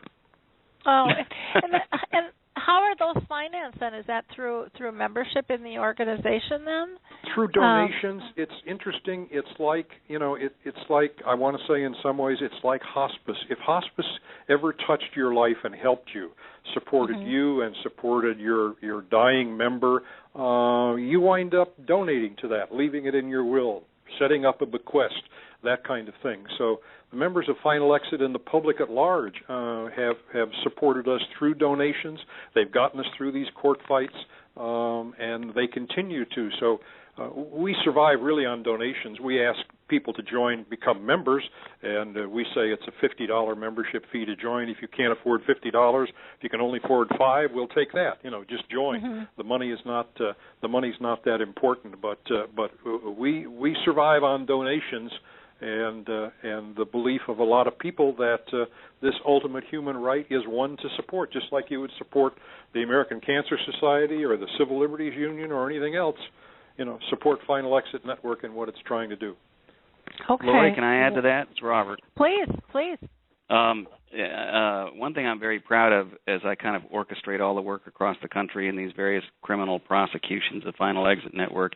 Oh, and how are those financed then? Is that through membership in the organization then? Through donations. It's interesting. It's like, it's like, I want to say in some ways, it's like hospice. If hospice ever touched your life and helped you, supported you and supported your dying member, you wind up donating to that, leaving it in your will, setting up a bequest, that kind of thing. So the members of Final Exit and the public at large have supported us through donations. They've gotten us through these court fights, and they continue to. So we survive really on donations. We ask people to become members, and we say it's a $50 membership fee to join. If you can't afford $50, if you can only afford $5, we'll take that. Just join. The money is not that important, but we survive on donations. And the belief of a lot of people that this ultimate human right is one to support, just like you would support the American Cancer Society or the Civil Liberties Union or anything else. Support Final Exit Network and what it's trying to do. Okay. Lori, can I add to that? It's Robert. Please. One thing I'm very proud of as I kind of orchestrate all the work across the country in these various criminal prosecutions of Final Exit Network,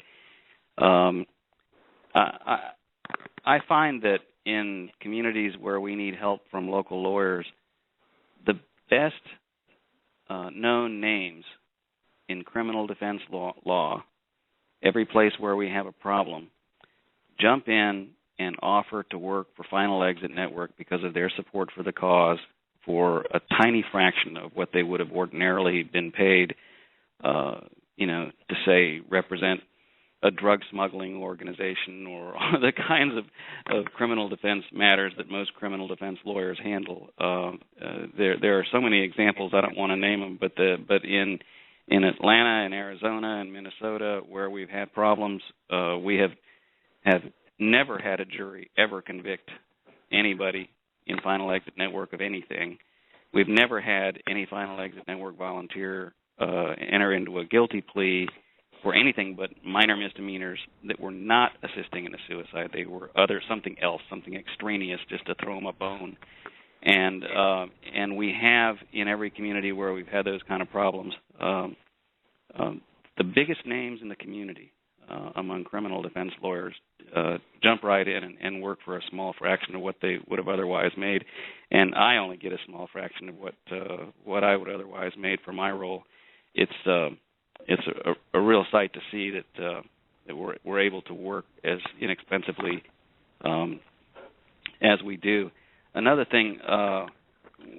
I find that in communities where we need help from local lawyers, the best known names in criminal defense law, every place where we have a problem, jump in and offer to work for Final Exit Network because of their support for the cause for a tiny fraction of what they would have ordinarily been paid, to say represent a drug smuggling organization or the kinds of criminal defense matters that most criminal defense lawyers handle. There are so many examples, I don't want to name them, but in Atlanta and Arizona and Minnesota where we've had problems, we have never had a jury ever convict anybody in Final Exit Network of anything. We've never had any Final Exit Network volunteer enter into a guilty plea for anything but minor misdemeanors that were not assisting in a suicide. They were something else, something extraneous, just to throw them a bone. And we have in every community where we've had those kind of problems, the biggest names in the community among criminal defense lawyers jump right in and work for a small fraction of what they would have otherwise made, and I only get a small fraction of what I would otherwise made for my role. It's a real sight to see that we're able to work as inexpensively as we do. Another thing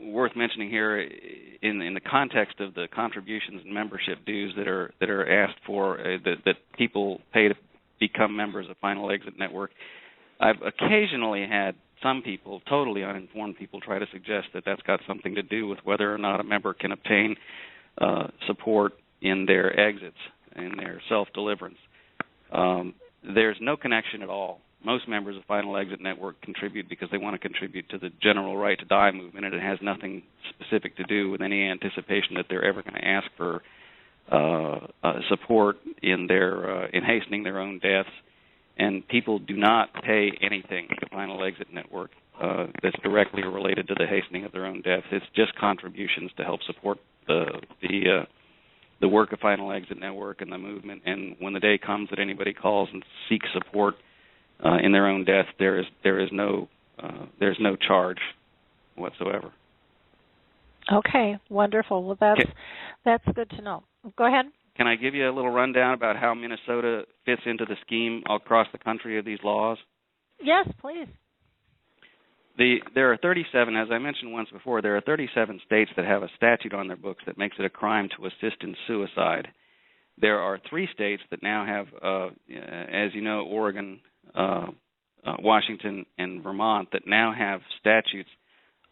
worth mentioning here, in the context of the contributions and membership dues that are asked for, that people pay to become members of Final Exit Network, I've occasionally had some people, totally uninformed people, try to suggest that that's got something to do with whether or not a member can obtain support in their exits, in their self-deliverance. There's no connection at all. Most members of Final Exit Network contribute because they want to contribute to the general right to die movement, and it has nothing specific to do with any anticipation that they're ever going to ask for support in hastening their own deaths. And people do not pay anything to Final Exit Network that's directly related to the hastening of their own deaths. It's just contributions to help support the work of Final Exit Network and the movement. And when the day comes that anybody calls and seeks support in their own death, there's no charge whatsoever. Okay, wonderful. Well, that's good to know. Go ahead. Can I give you a little rundown about how Minnesota fits into the scheme across the country of these laws? Yes, please. There are 37, as I mentioned once before, there are 37 states that have a statute on their books that makes it a crime to assist in suicide. There are 3 states that now have, as you know, Oregon, Washington, and Vermont, that now have statutes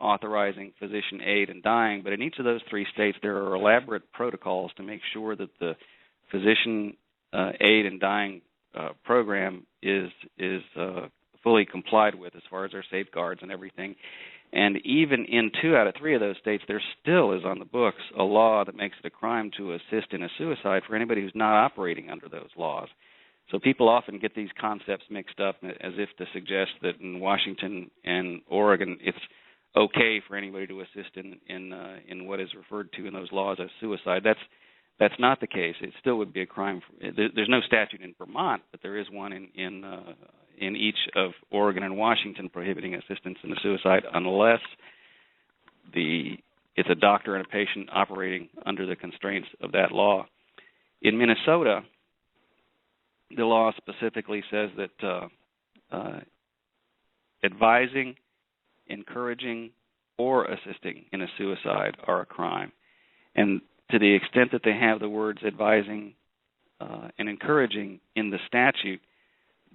authorizing physician aid in dying. But in each of those 3 states, there are elaborate protocols to make sure that the physician aid in dying program is fully complied with as far as their safeguards and everything. And even in 2 out of 3 of those states, there still is on the books a law that makes it a crime to assist in a suicide for anybody who's not operating under those laws. So people often get these concepts mixed up as if to suggest that in Washington and Oregon it's okay for anybody to assist in what is referred to in those laws as suicide. That's not the case. It still would be a crime. There's no statute in Vermont, but there is one in each of Oregon and Washington prohibiting assistance in a suicide unless it's a doctor and a patient operating under the constraints of that law. In Minnesota, the law specifically says that advising, encouraging, or assisting in a suicide are a crime. And to the extent that they have the words advising and encouraging in the statute,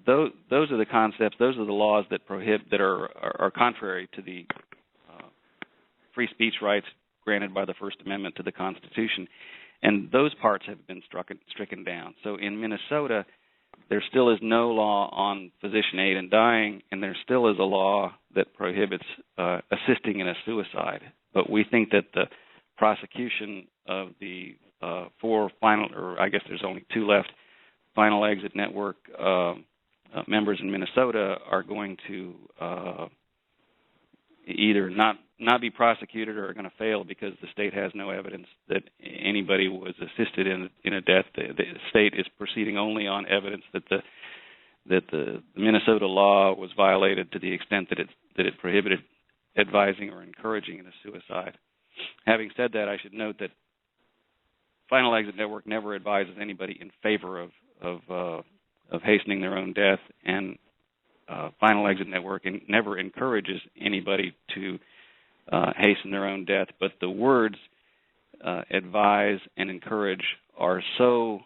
those are the concepts, those are the laws that are contrary to the free speech rights granted by the First Amendment to the Constitution. And those parts have been stricken down. So in Minnesota, there still is no law on physician aid in dying, and there still is a law that prohibits assisting in a suicide. But we think that the prosecution of the 4 final, or I guess there's only 2 left, Final Exit Network members in Minnesota are going to either not be prosecuted or are going to fail because the state has no evidence that anybody was assisted in a death. The state is proceeding only on evidence that the Minnesota law was violated to the extent that it prohibited advising or encouraging in a suicide. Having said that, I should note that Final Exit Network never advises anybody in favor of hastening their own death, and Final Exit Network never encourages anybody to hasten their own death, but the words advise and encourage are so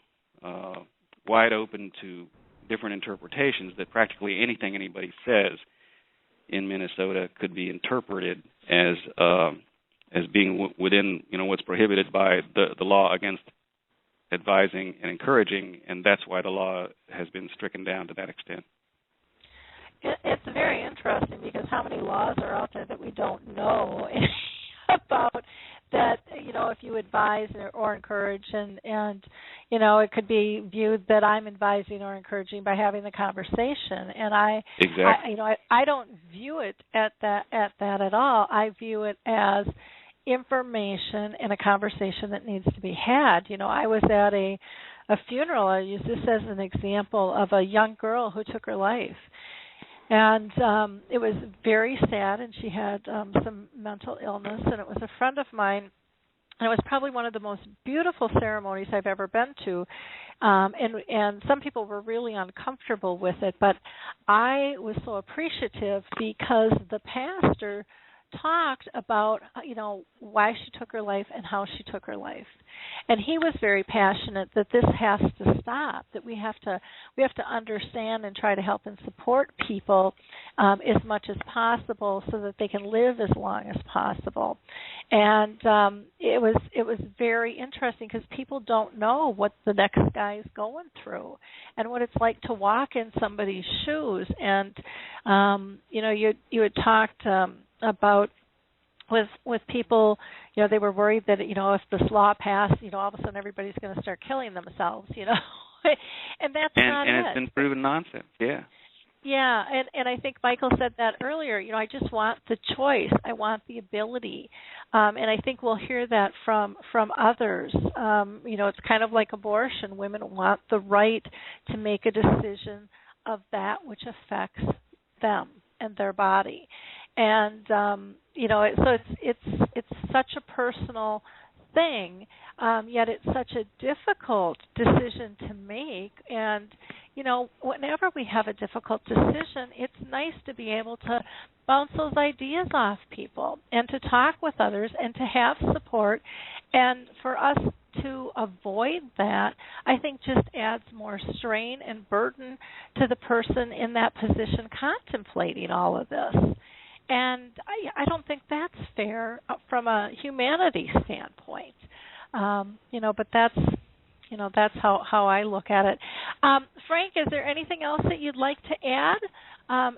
wide open to different interpretations that practically anything anybody says in Minnesota could be interpreted as being within what's prohibited by the law against advising and encouraging, and that's why the law has been stricken down to that extent. It's very interesting because how many laws are out there that we don't know about that, if you advise or encourage and it could be viewed that I'm advising or encouraging by having the conversation. And I don't view it at that at all. I view it as information and a conversation that needs to be had. I was at a funeral. I use this as an example of a young girl who took her life. And it was very sad, and she had some mental illness, and it was a friend of mine, and it was probably one of the most beautiful ceremonies I've ever been to, and some people were really uncomfortable with it, but I was so appreciative because the pastor talked about, why she took her life and how she took her life. And he was very passionate that this has to stop, that we have to understand and try to help and support people as much as possible so that they can live as long as possible. And it was very interesting because people don't know what the next guy is going through and what it's like to walk in somebody's shoes. And you had talked about with people, they were worried that if this law passed, all of a sudden everybody's going to start killing themselves, and that's not it. And it's been proven nonsense. Yeah. Yeah, and I think Michael said that earlier. I just want the choice. I want the ability, and I think we'll hear that from others. It's kind of like abortion. Women want the right to make a decision of that which affects them and their body. And so it's such a personal thing, yet it's such a difficult decision to make. And whenever we have a difficult decision, it's nice to be able to bounce those ideas off people and to talk with others and to have support. And for us to avoid that, I think just adds more strain and burden to the person in that position contemplating all of this. And I don't think that's fair from a humanity standpoint, but that's how I look at it. Frank, is there anything else that you'd like to add?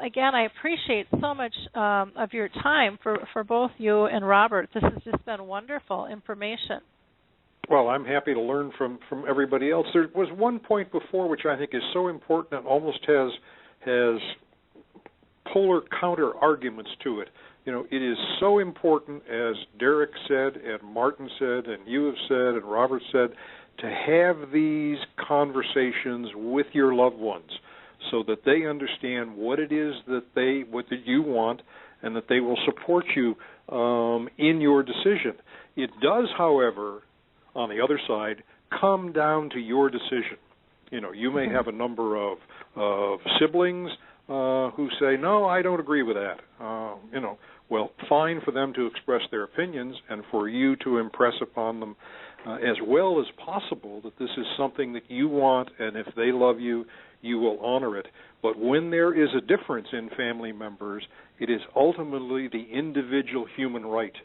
Again, I appreciate so much of your time for both you and Robert. This has just been wonderful information. Well, I'm happy to learn from everybody else. There was one point before which I think is so important and almost has polar counter arguments to it. It is so important, as Derek said and Martin said and you have said and Robert said, to have these conversations with your loved ones so that they understand what it is that you want and that they will support you in your decision. It does, however, on the other side, come down to your decision. You may have a number of siblings who say, no, I don't agree with that. Well, fine for them to express their opinions and for you to impress upon them as well as possible that this is something that you want, and if they love you, you will honor it. But when there is a difference in family members, it is ultimately the individual human right.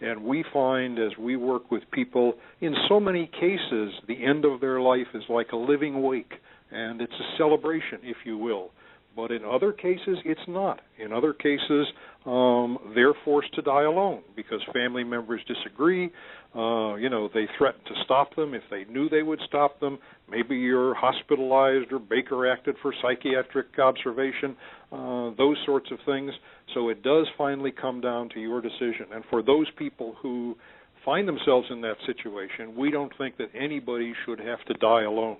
And we find as we work with people, in so many cases, the end of their life is like a living wake, and it's a celebration, if you will. But in other cases, it's not. In other cases, they're forced to die alone because family members disagree. They threaten to stop them if they knew they would stop them. Maybe you're hospitalized or Baker acted for psychiatric observation, those sorts of things. So it does finally come down to your decision. And for those people who find themselves in that situation, we don't think that anybody should have to die alone.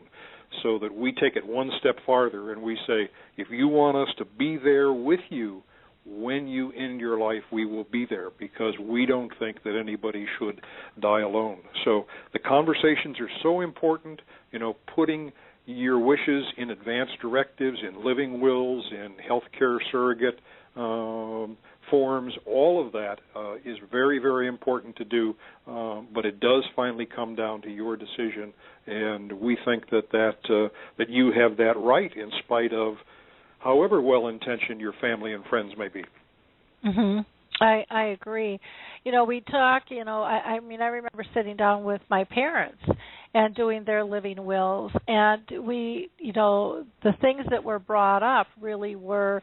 So that we take it one step farther and we say, if you want us to be there with you when you end your life, we will be there, because we don't think that anybody should die alone. So the conversations are so important, putting your wishes in advance directives, in living wills, in healthcare surrogate forms. All of that is very, very important to do, but it does finally come down to your decision, and we think that you have that right in spite of however well-intentioned your family and friends may be. Mm-hmm. I agree. We talk, I remember sitting down with my parents and doing their living wills, and we, the things that were brought up really were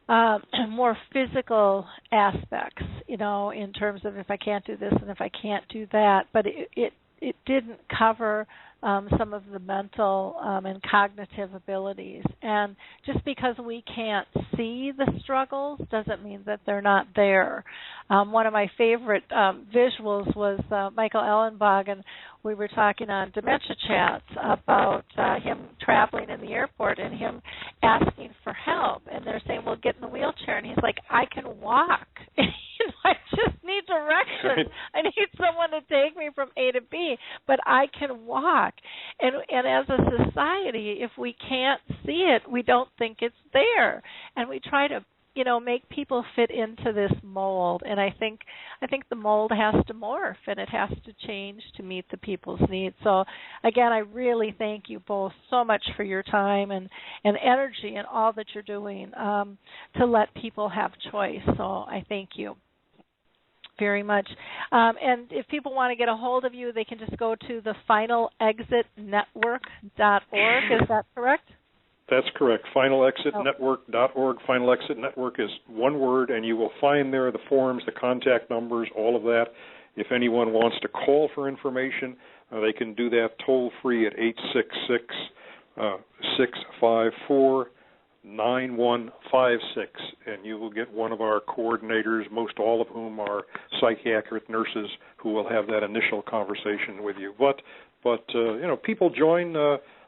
more physical aspects, in terms of if I can't do this and if I can't do that, but it didn't cover some of the mental and cognitive abilities. And just because we can't see the struggles doesn't mean that they're not there. One of my favorite visuals was Michael Ellenbach, and we were talking on Dementia Chats about him traveling in the airport and him asking for help. And they're saying, well, get in the wheelchair. And he's like, I can walk. I just need directions. I need someone to take me from A to B, but I can walk. And as a society, if we can't see it, we don't think it's there. And we try to, make people fit into this mold. And I think the mold has to morph and it has to change to meet the people's needs. So, again, I really thank you both so much for your time and energy and all that you're doing to let people have choice. So I thank you very much. And if people want to get a hold of you, they can just go to the finalexitnetwork.org. Is that correct? That's correct. Finalexitnetwork.org. Final Exit Network is one word, and you will find there the forms, the contact numbers, all of that. If anyone wants to call for information, they can do that toll-free at 866-654-9156, and you will get one of our coordinators, most all of whom are psychiatric nurses, who will have that initial conversation with you. But people join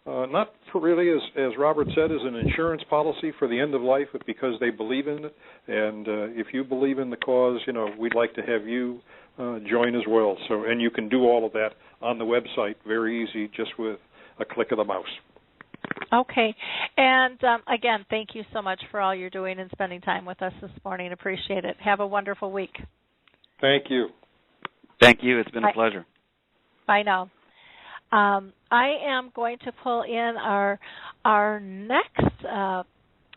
not for really, as Robert said, as an insurance policy for the end of life, but because they believe in it. And if you believe in the cause, we'd like to have you join as well. So, and you can do all of that on the website, very easy, just with a click of the mouse. Okay. And, again, thank you so much for all you're doing and spending time with us this morning. Appreciate it. Have a wonderful week. Thank you. Thank you. It's been a pleasure. Bye now. I am going to pull in our next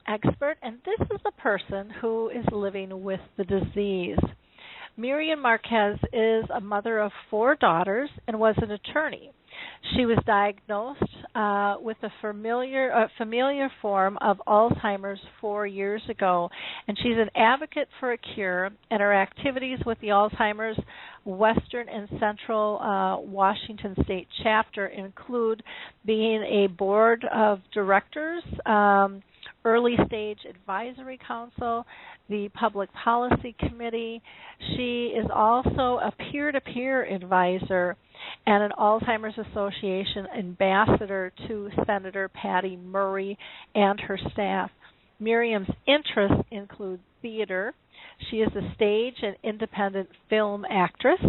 expert, and this is a person who is living with the disease. Miriam Marquez is a mother of 4 daughters and was an attorney. She was diagnosed with a familiar form of Alzheimer's 4 years ago, and she's an advocate for a cure, and her activities with the Alzheimer's Western and Central Washington State chapter include being a board of directors, Early Stage Advisory Council, the Public Policy Committee. She is also a peer-to-peer advisor and an Alzheimer's Association ambassador to Senator Patty Murray and her staff. Miriam's interests include theater. She is a stage and independent film actress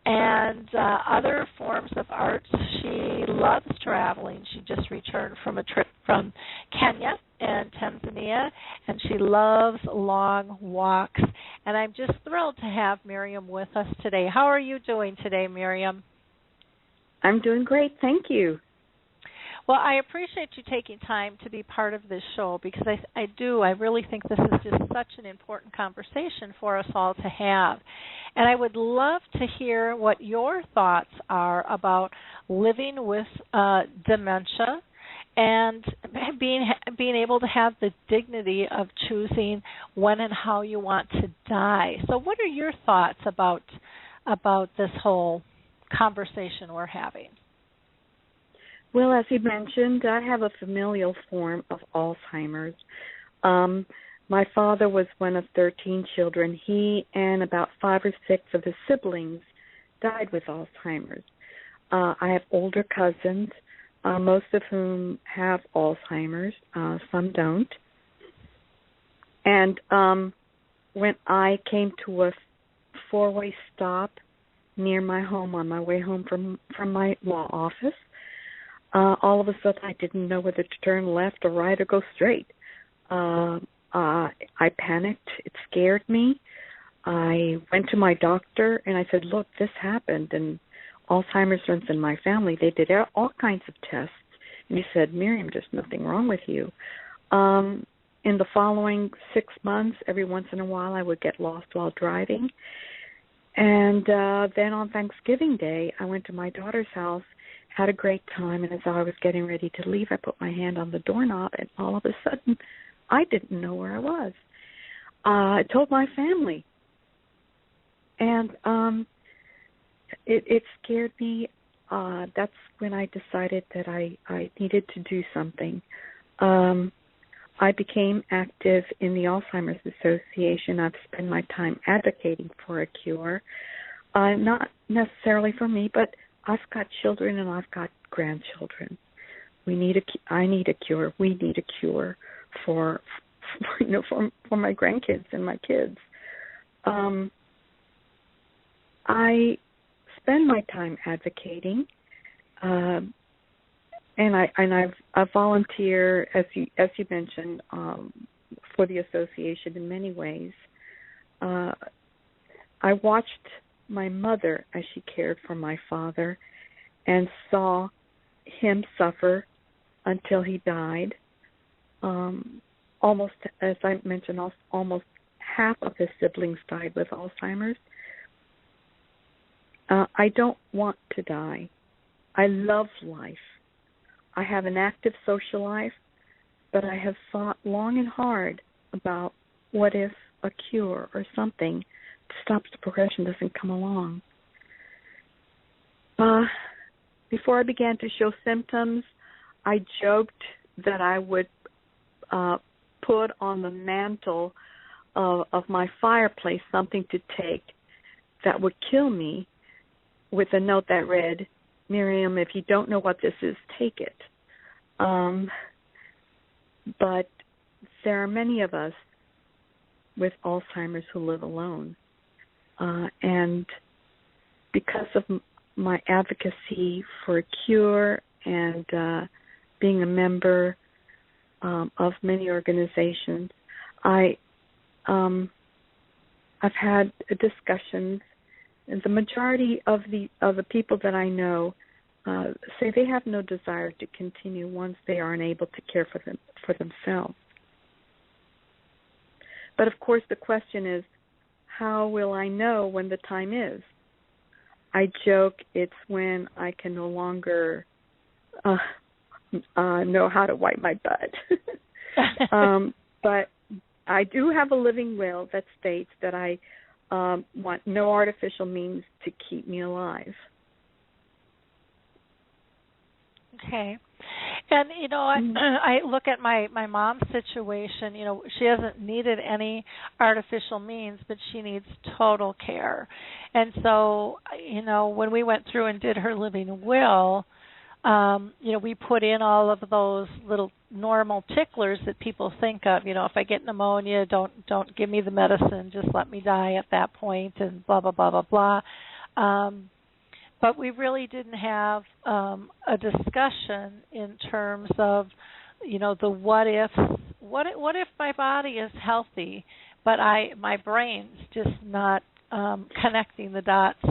and other forms of art. She loves traveling. She just returned from a trip from Kenya and Tanzania, and she loves long walks. And I'm just thrilled to have Miriam with us today. How are you doing today, Miriam? I'm doing great, thank you. Well, I appreciate you taking time to be part of this show because I really think this is just such an important conversation for us all to have. And I would love to hear what your thoughts are about living with dementia and being able to have the dignity of choosing when and how you want to die. So what are your thoughts about this whole conversation we're having? Well, as you mentioned, I have a familial form of Alzheimer's. My father was one of 13 children. He and about 5 or 6 of his siblings died with Alzheimer's. I have older cousins, most of whom have Alzheimer's. Some don't. And when I came to a 4-way stop near my home on my way home from my law office, all of a sudden I didn't know whether to turn left or right or go straight. I panicked. It scared me. I went to my doctor and I said, look, this happened, and Alzheimer's runs in my family. They did all kinds of tests. And he said, Miriam, there's nothing wrong with you. In the following 6 months, every once in a while I would get lost while driving. And then on Thanksgiving Day, I went to my daughter's house, had a great time, and as I was getting ready to leave, I put my hand on the doorknob, and all of a sudden, I didn't know where I was. I told my family, and it scared me. That's when I decided that I needed to do something. I became active in the Alzheimer's Association. I've spent my time advocating for a cure, not necessarily for me, but I've got children and I've got grandchildren. I need a cure. We need a cure for my grandkids and my kids. I spend my time advocating, and I volunteer, as you mentioned, for the association in many ways. I watched my mother as she cared for my father, and saw him suffer until he died. Almost, as I mentioned, almost half of his siblings died with Alzheimer's. I don't want to die. I love life. I have an active social life, but I have thought long and hard about what if a cure or something to stop the progression doesn't come along. Before I began to show symptoms, I joked that I would put on the mantle of my fireplace something to take that would kill me, with a note that read, Miriam, if you don't know what this is, take it. But there are many of us with Alzheimer's who live alone. And because of my advocacy for a cure and being a member of many organizations, I've had discussions. And the majority of the people that I know say they have no desire to continue once they are unable to care for themselves. But of course, the question is, how will I know when the time is? I joke it's when I can no longer know how to wipe my butt. But I do have a living will that states that I want no artificial means to keep me alive. Okay. And, I look at my mom's situation. She hasn't needed any artificial means, but she needs total care. And so, when we went through and did her living will, we put in all of those little normal ticklers that people think of. If I get pneumonia, don't give me the medicine, just let me die at that point, and blah, blah, blah, blah, blah. But we really didn't have a discussion in terms of, the what ifs. What if my body is healthy, but my brain's just not connecting the dots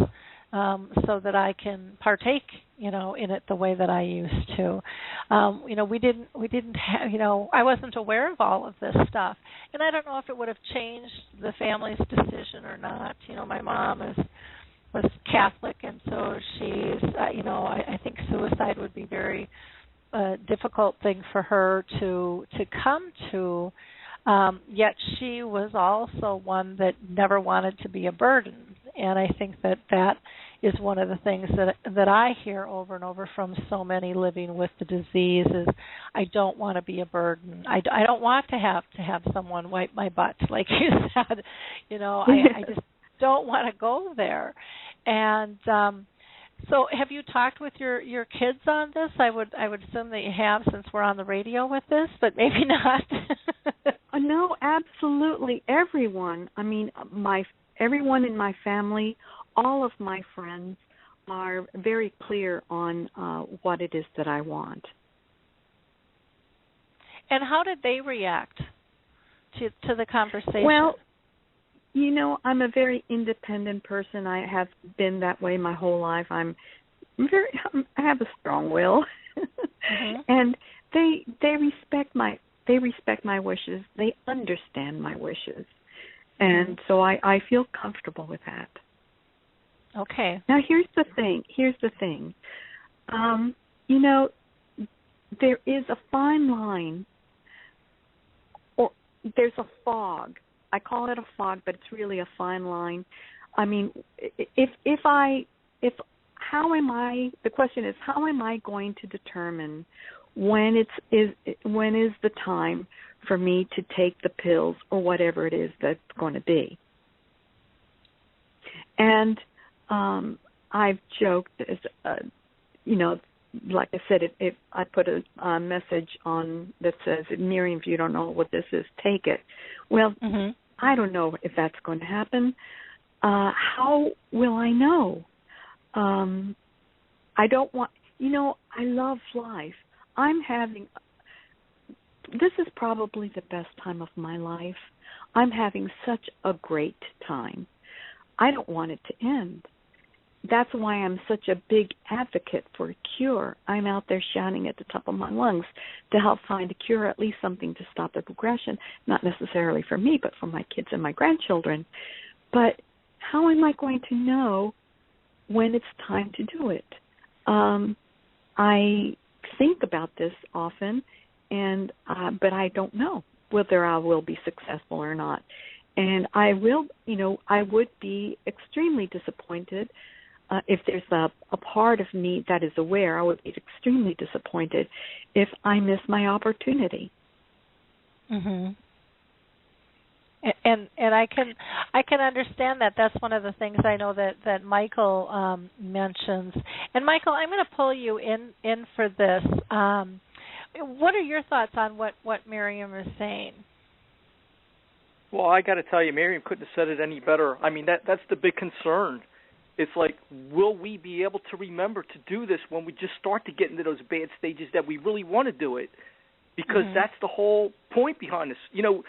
so that I can partake, in it the way that I used to. We didn't have, I wasn't aware of all of this stuff, and I don't know if it would have changed the family's decision or not. My mom was Catholic, and so she's, I think suicide would be very difficult thing for her to come to. Yet she was also one that never wanted to be a burden, and I think that is one of the things that I hear over and over from so many living with the disease is, I don't want to be a burden. I don't want to have someone wipe my butt, like you said. I just don't want to go there. And so have you talked with your kids on this? I would assume that you have, since we're on the radio with this, but maybe not. No, absolutely. Everyone. I mean, everyone in my family, all of my friends are very clear on what it is that I want. And how did they react to the conversation? Well, you know, I'm a very independent person. I have been that way my whole life. I have a strong will, and they respect my wishes. They understand my wishes, and so I feel comfortable with that. Okay. Now here's the thing. You know, there is a fine line, or there's a fog. I call it a fog, but it's really a fine line. I mean, the question is, how am I going to determine when is the time for me to take the pills or whatever it is that's going to be? And I've joked, you know, like I said, if I put a message on that says, Miriam, if you don't know what this is, take it. Well, I don't know if that's going to happen. How will I know? I don't want, you know, I love life. This is probably the best time of my life. I'm having such a great time. I don't want it to end. That's why I'm such a big advocate for a cure. I'm out there shouting at the top of my lungs to help find a cure, at least something to stop the progression, not necessarily for me, but for my kids and my grandchildren. But how am I going to know when it's time to do it? I think about this often, and but I don't know whether I will be successful or not. And I would be extremely disappointed if there's a part of me that is aware. I would be extremely disappointed if I miss my opportunity. And I can understand that. That's one of the things I know that Michael mentions. And Michael, I'm going to pull you in for this. What are your thoughts on what Miriam is saying? Well, I got to tell you, Miriam couldn't have said it any better. I mean, that's the big concern. It's like, will we be able to remember to do this when we just start to get into those bad stages that we really want to do it? Because that's the whole point behind this. You know,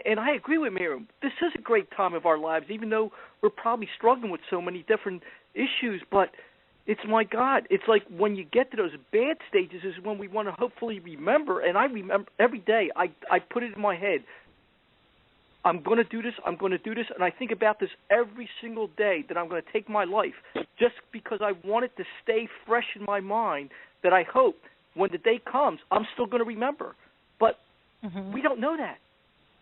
and I agree with Miriam. This is a great time of our lives, even though we're probably struggling with so many different issues. But it's, my God, it's like when you get to those bad stages is when we want to hopefully remember. And I remember every day, I put it in my head, I'm going to do this, and I think about this every single day that I'm going to take my life just because I want it to stay fresh in my mind that I hope when the day comes, I'm still going to remember. But we don't know that.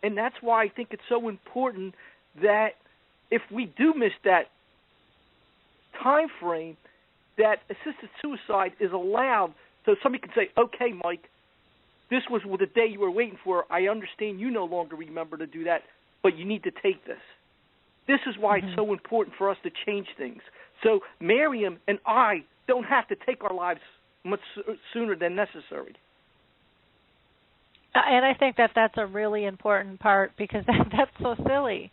And that's why I think it's so important that if we do miss that time frame, that assisted suicide is allowed so somebody can say, okay, Mike, this was the day you were waiting for. I understand you no longer remember to do that, but you need to take this. This is why it's so important for us to change things. So Miriam and I don't have to take our lives much sooner than necessary. And I think that's a really important part, because that's so silly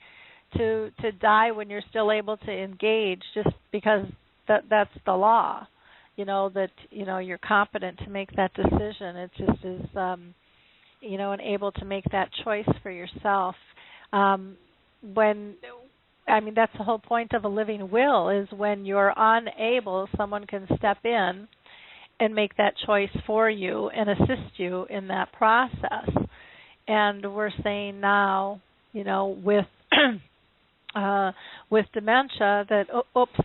to die when you're still able to engage just because that's the law. You know, that, you know, you're competent to make that decision. It just is, you know, and able to make that choice for yourself. That's the whole point of a living will, is when you're unable, someone can step in and make that choice for you and assist you in that process. And we're saying now, you know, with dementia that,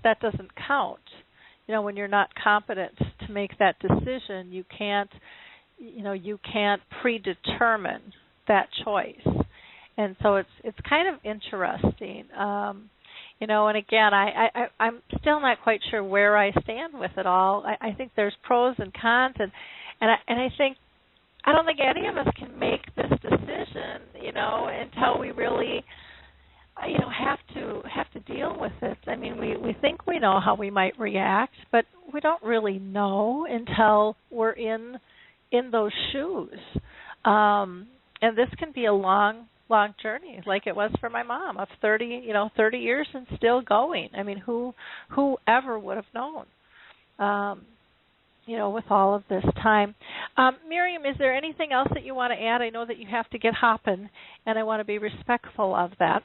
that doesn't count. You know, when you're not competent to make that decision, you can't predetermine that choice. And so it's kind of interesting. You know, and again, I'm still not quite sure where I stand with it all. I think there's pros and cons, and I think I don't think any of us can make this decision, you know, until we really, you know, have to deal with it. I mean, we think we know how we might react, but we don't really know until we're in those shoes. And this can be a long lifelong journey, like it was for my mom, of 30 years and still going. I mean, who ever would have known? With all of this time. Miriam, is there anything else that you want to add? I know that you have to get hopping, and I want to be respectful of that.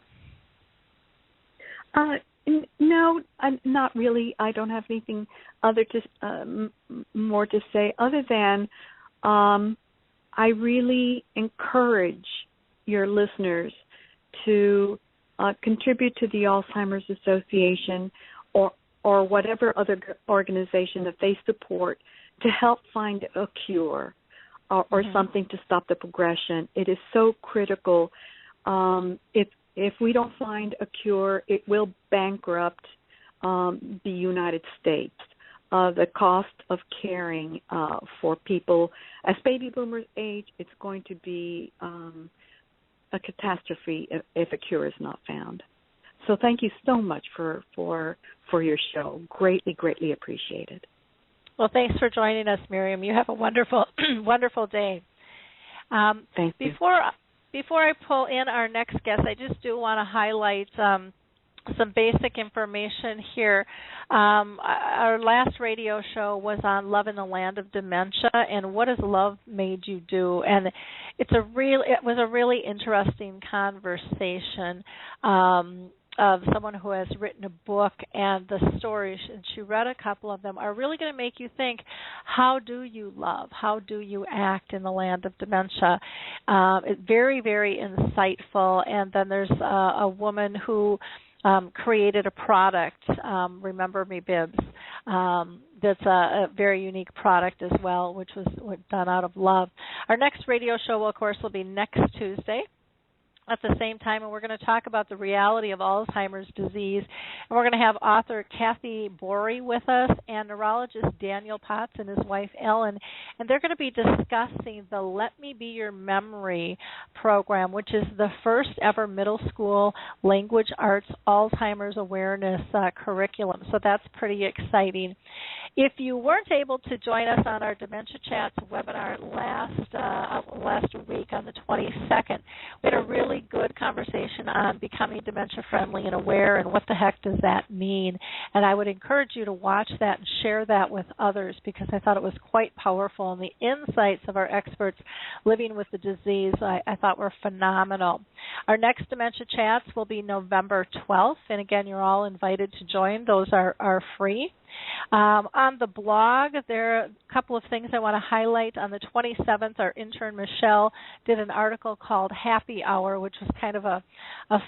No, not really. I don't have anything more to say other than I really encourage your listeners to contribute to the Alzheimer's Association or whatever other organization that they support to help find a cure or something to stop the progression. It is so critical. If we don't find a cure, it will bankrupt the United States. The cost of caring for people as baby boomers age, it's going to be a catastrophe if a cure is not found. So thank you so much for your show. Greatly, greatly appreciated. Well, thanks for joining us, Miriam. You have a wonderful, wonderful day. Thank you. Before I pull in our next guest, I just do want to highlight some basic information here. Our last radio show was on Love in the Land of Dementia and What Has Love Made You Do? And it was a really interesting conversation of someone who has written a book, and the stories, and she read a couple of them, are really going to make you think, how do you love? How do you act in the land of dementia? It's very, very insightful. And then there's a woman who created a product, Remember Me Bibs, that's a very unique product as well, which was done out of love. Our next radio show, of course, will be next Tuesday at the same time, and we're going to talk about the reality of Alzheimer's disease. And we're going to have author Kathy Borey with us and neurologist Daniel Potts and his wife Ellen, and they're going to be discussing the Let Me Be Your Memory program, which is the first ever middle school language arts Alzheimer's awareness curriculum. So that's pretty exciting. If you weren't able to join us on our Dementia Chats webinar last week on the 22nd, we had a really good conversation on becoming dementia-friendly and aware and what the heck does that mean. And I would encourage you to watch that and share that with others because I thought it was quite powerful. And the insights of our experts living with the disease I thought were phenomenal. Our next Dementia Chats will be November 12th. And again, you're all invited to join. Those are free. On the blog, there are a couple of things I want to highlight. On the 27th, our intern Michelle did an article called Happy Hour, which was kind of a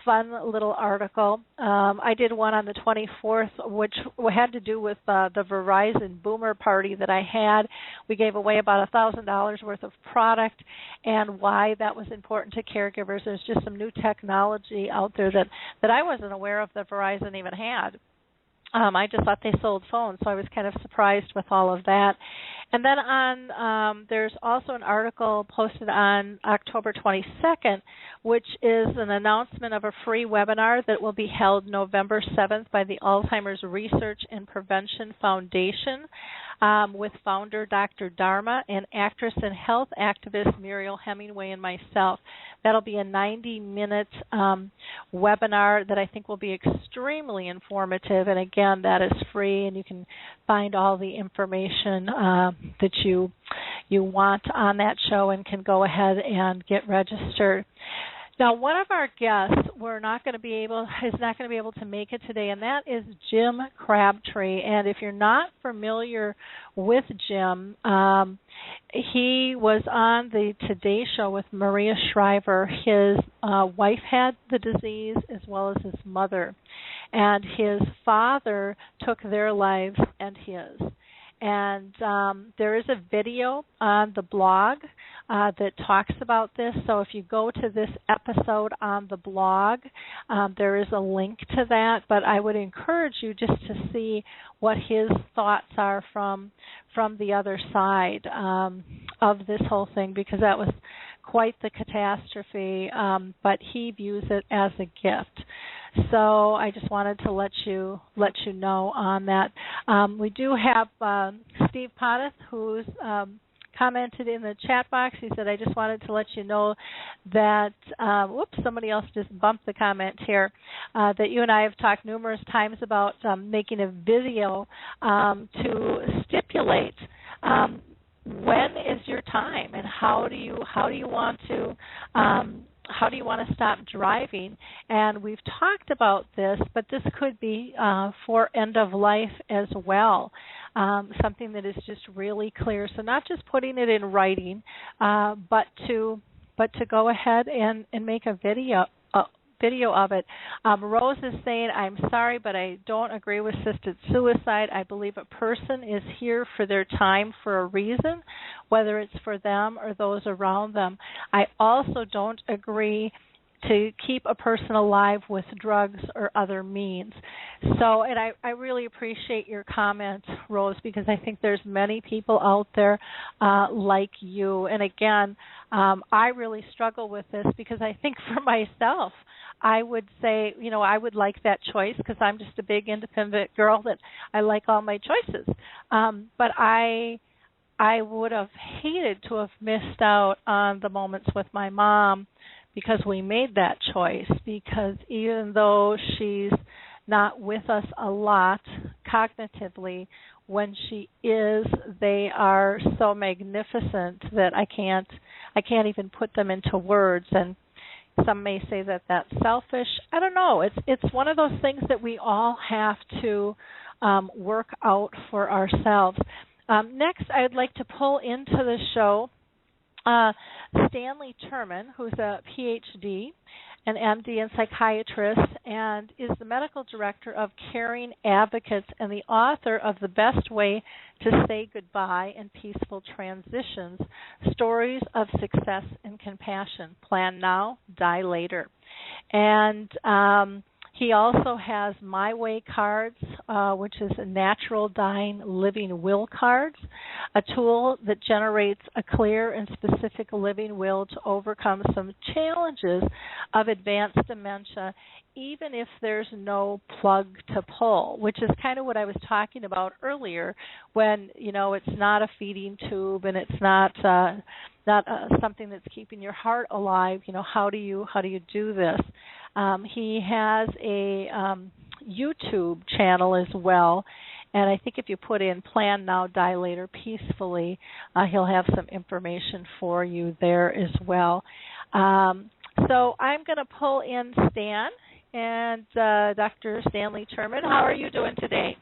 fun little article. I did one on the 24th, which had to do with the Verizon Boomer Party that I had. We gave away about $1,000 worth of product and why that was important to caregivers. There's just some new technology out there that I wasn't aware of that Verizon even had. I just thought they sold phones, so I was kind of surprised with all of that. And then there's also an article posted on October 22nd, which is an announcement of a free webinar that will be held November 7th by the Alzheimer's Research and Prevention Foundation with founder Dr. Dharma and actress and health activist Muriel Hemingway and myself. That'll be a 90-minute webinar that I think will be extremely informative. And again, that is free, and you can find all the information that you want on that show and can go ahead and get registered. Now, one of our guests is not going to be able to make it today, and that is Jim Crabtree. And if you're not familiar with Jim, he was on the Today Show with Maria Shriver. His wife had the disease as well as his mother, and his father took their lives and his. And there is a video on the blog that talks about this. So if you go to this episode on the blog, there is a link to that. But I would encourage you just to see what his thoughts are from the other side of this whole thing, because that was quite the catastrophe. But he views it as a gift. So I just wanted to let you know on that. We do have Steve Pottis, who's commented in the chat box. He said, I just wanted to let you know that, somebody else just bumped the comment here, that you and I have talked numerous times about making a video to stipulate when is your time and how do you want to stop driving. And we've talked about this, but this could be for end of life as well, something that is just really clear. So not just putting it in writing, but to go ahead and make a video of it. Rose is saying, I'm sorry, but I don't agree with assisted suicide. I believe a person is here for their time for a reason, whether it's for them or those around them. I also don't agree to keep a person alive with drugs or other means. So, and I really appreciate your comment, Rose, because I think there's many people out there like you. And again, I really struggle with this because I think for myself, I would say, I would like that choice because I'm just a big independent girl that I like all my choices. But I would have hated to have missed out on the moments with my mom because we made that choice, because even though she's not with us a lot cognitively, when she is, they are so magnificent that I can't even put them into words. And some may say that that's selfish. I don't know. It's one of those things that we all have to work out for ourselves. Next, I'd like to pull into the show Stanley Terman, who's a PhD, an MD and psychiatrist, and is the medical director of Caring Advocates and the author of The Best Way to Say Goodbye and Peaceful Transitions, Stories of Success and Compassion. Plan Now, Die Later. And he also has My Way cards, which is a natural dying living will cards, a tool that generates a clear and specific living will to overcome some challenges of advanced dementia, even if there's no plug to pull, which is kind of what I was talking about earlier when, it's not a feeding tube and it's not something that's keeping your heart alive. How do you do this? He has a YouTube channel as well, and I think if you put in Plan Now, Die Later Peacefully, he'll have some information for you there as well. So I'm going to pull in Stan and Dr. Stanley Terman. How are you doing today?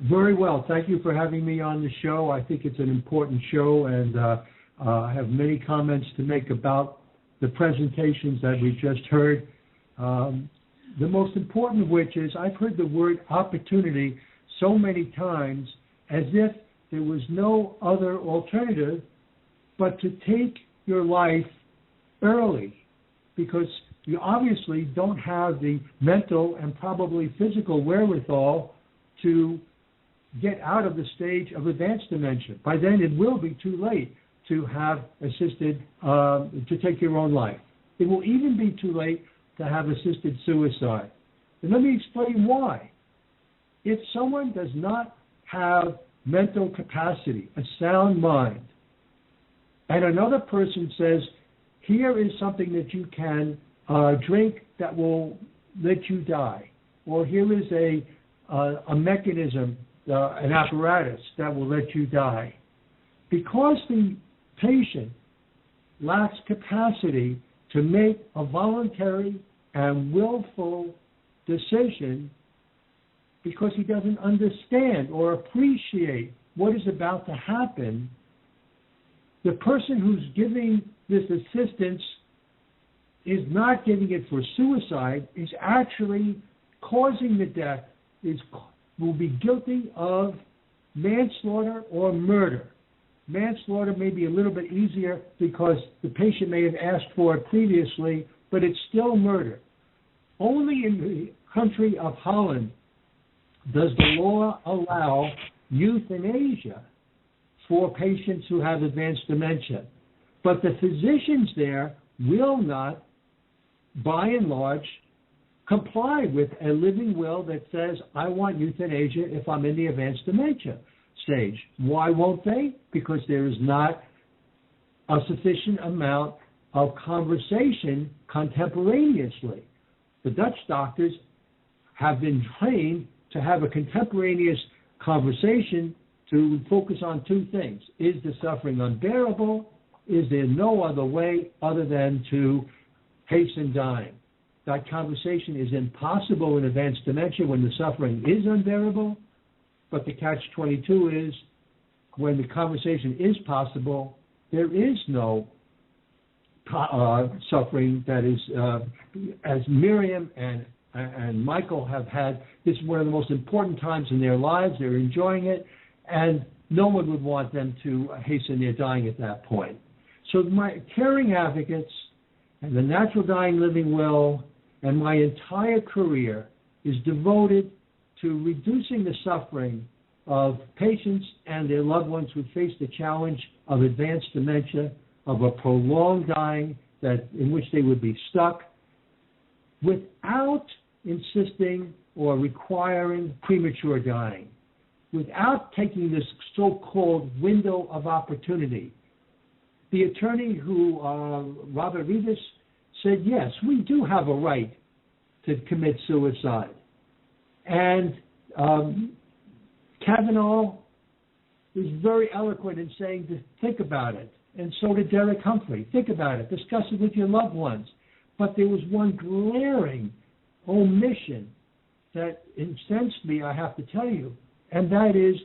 Very well. Thank you for having me on the show. I think it's an important show, and I have many comments to make about the presentations that we just heard. The most important of which is I've heard the word opportunity so many times as if there was no other alternative but to take your life early, because you obviously don't have the mental and probably physical wherewithal to get out of the stage of advanced dementia. By then it will be too late to have assisted, to take your own life. It will even be too late to have assisted suicide. And let me explain why. If someone does not have mental capacity, a sound mind, and another person says, here is something that you can drink that will let you die, or here is a mechanism, an apparatus that will let you die, because the patient lacks capacity to make a voluntary and willful decision, because he doesn't understand or appreciate what is about to happen, the person who's giving this assistance is not giving it for suicide, is actually causing the death, will be guilty of manslaughter or murder. Manslaughter may be a little bit easier because the patient may have asked for it previously, but it's still murder. Only in the country of Holland does the law allow euthanasia for patients who have advanced dementia. But the physicians there will not, by and large, comply with a living will that says, I want euthanasia if I'm in the advanced dementia. stage. Why won't they? Because there is not a sufficient amount of conversation contemporaneously. The Dutch doctors have been trained to have a contemporaneous conversation to focus on two things. Is the suffering unbearable? Is there no other way other than to hasten dying? That conversation is impossible in advanced dementia when the suffering is unbearable, but the catch-22 is when the conversation is possible, there is no suffering that is, as Miriam and Michael have had, this is one of the most important times in their lives. They're enjoying it, and no one would want them to hasten their dying at that point. So my caring advocates and the Natural Dying Living Will and my entire career is devoted to reducing the suffering of patients and their loved ones who face the challenge of advanced dementia, of a prolonged dying in which they would be stuck, without insisting or requiring premature dying, without taking this so-called window of opportunity. The attorney who, Robert Rivas, said, yes, we do have a right to commit suicide. And Kavanaugh is very eloquent in saying to think about it. And so did Derek Humphrey. Think about it. Discuss it with your loved ones. But there was one glaring omission that incensed me, I have to tell you, and that is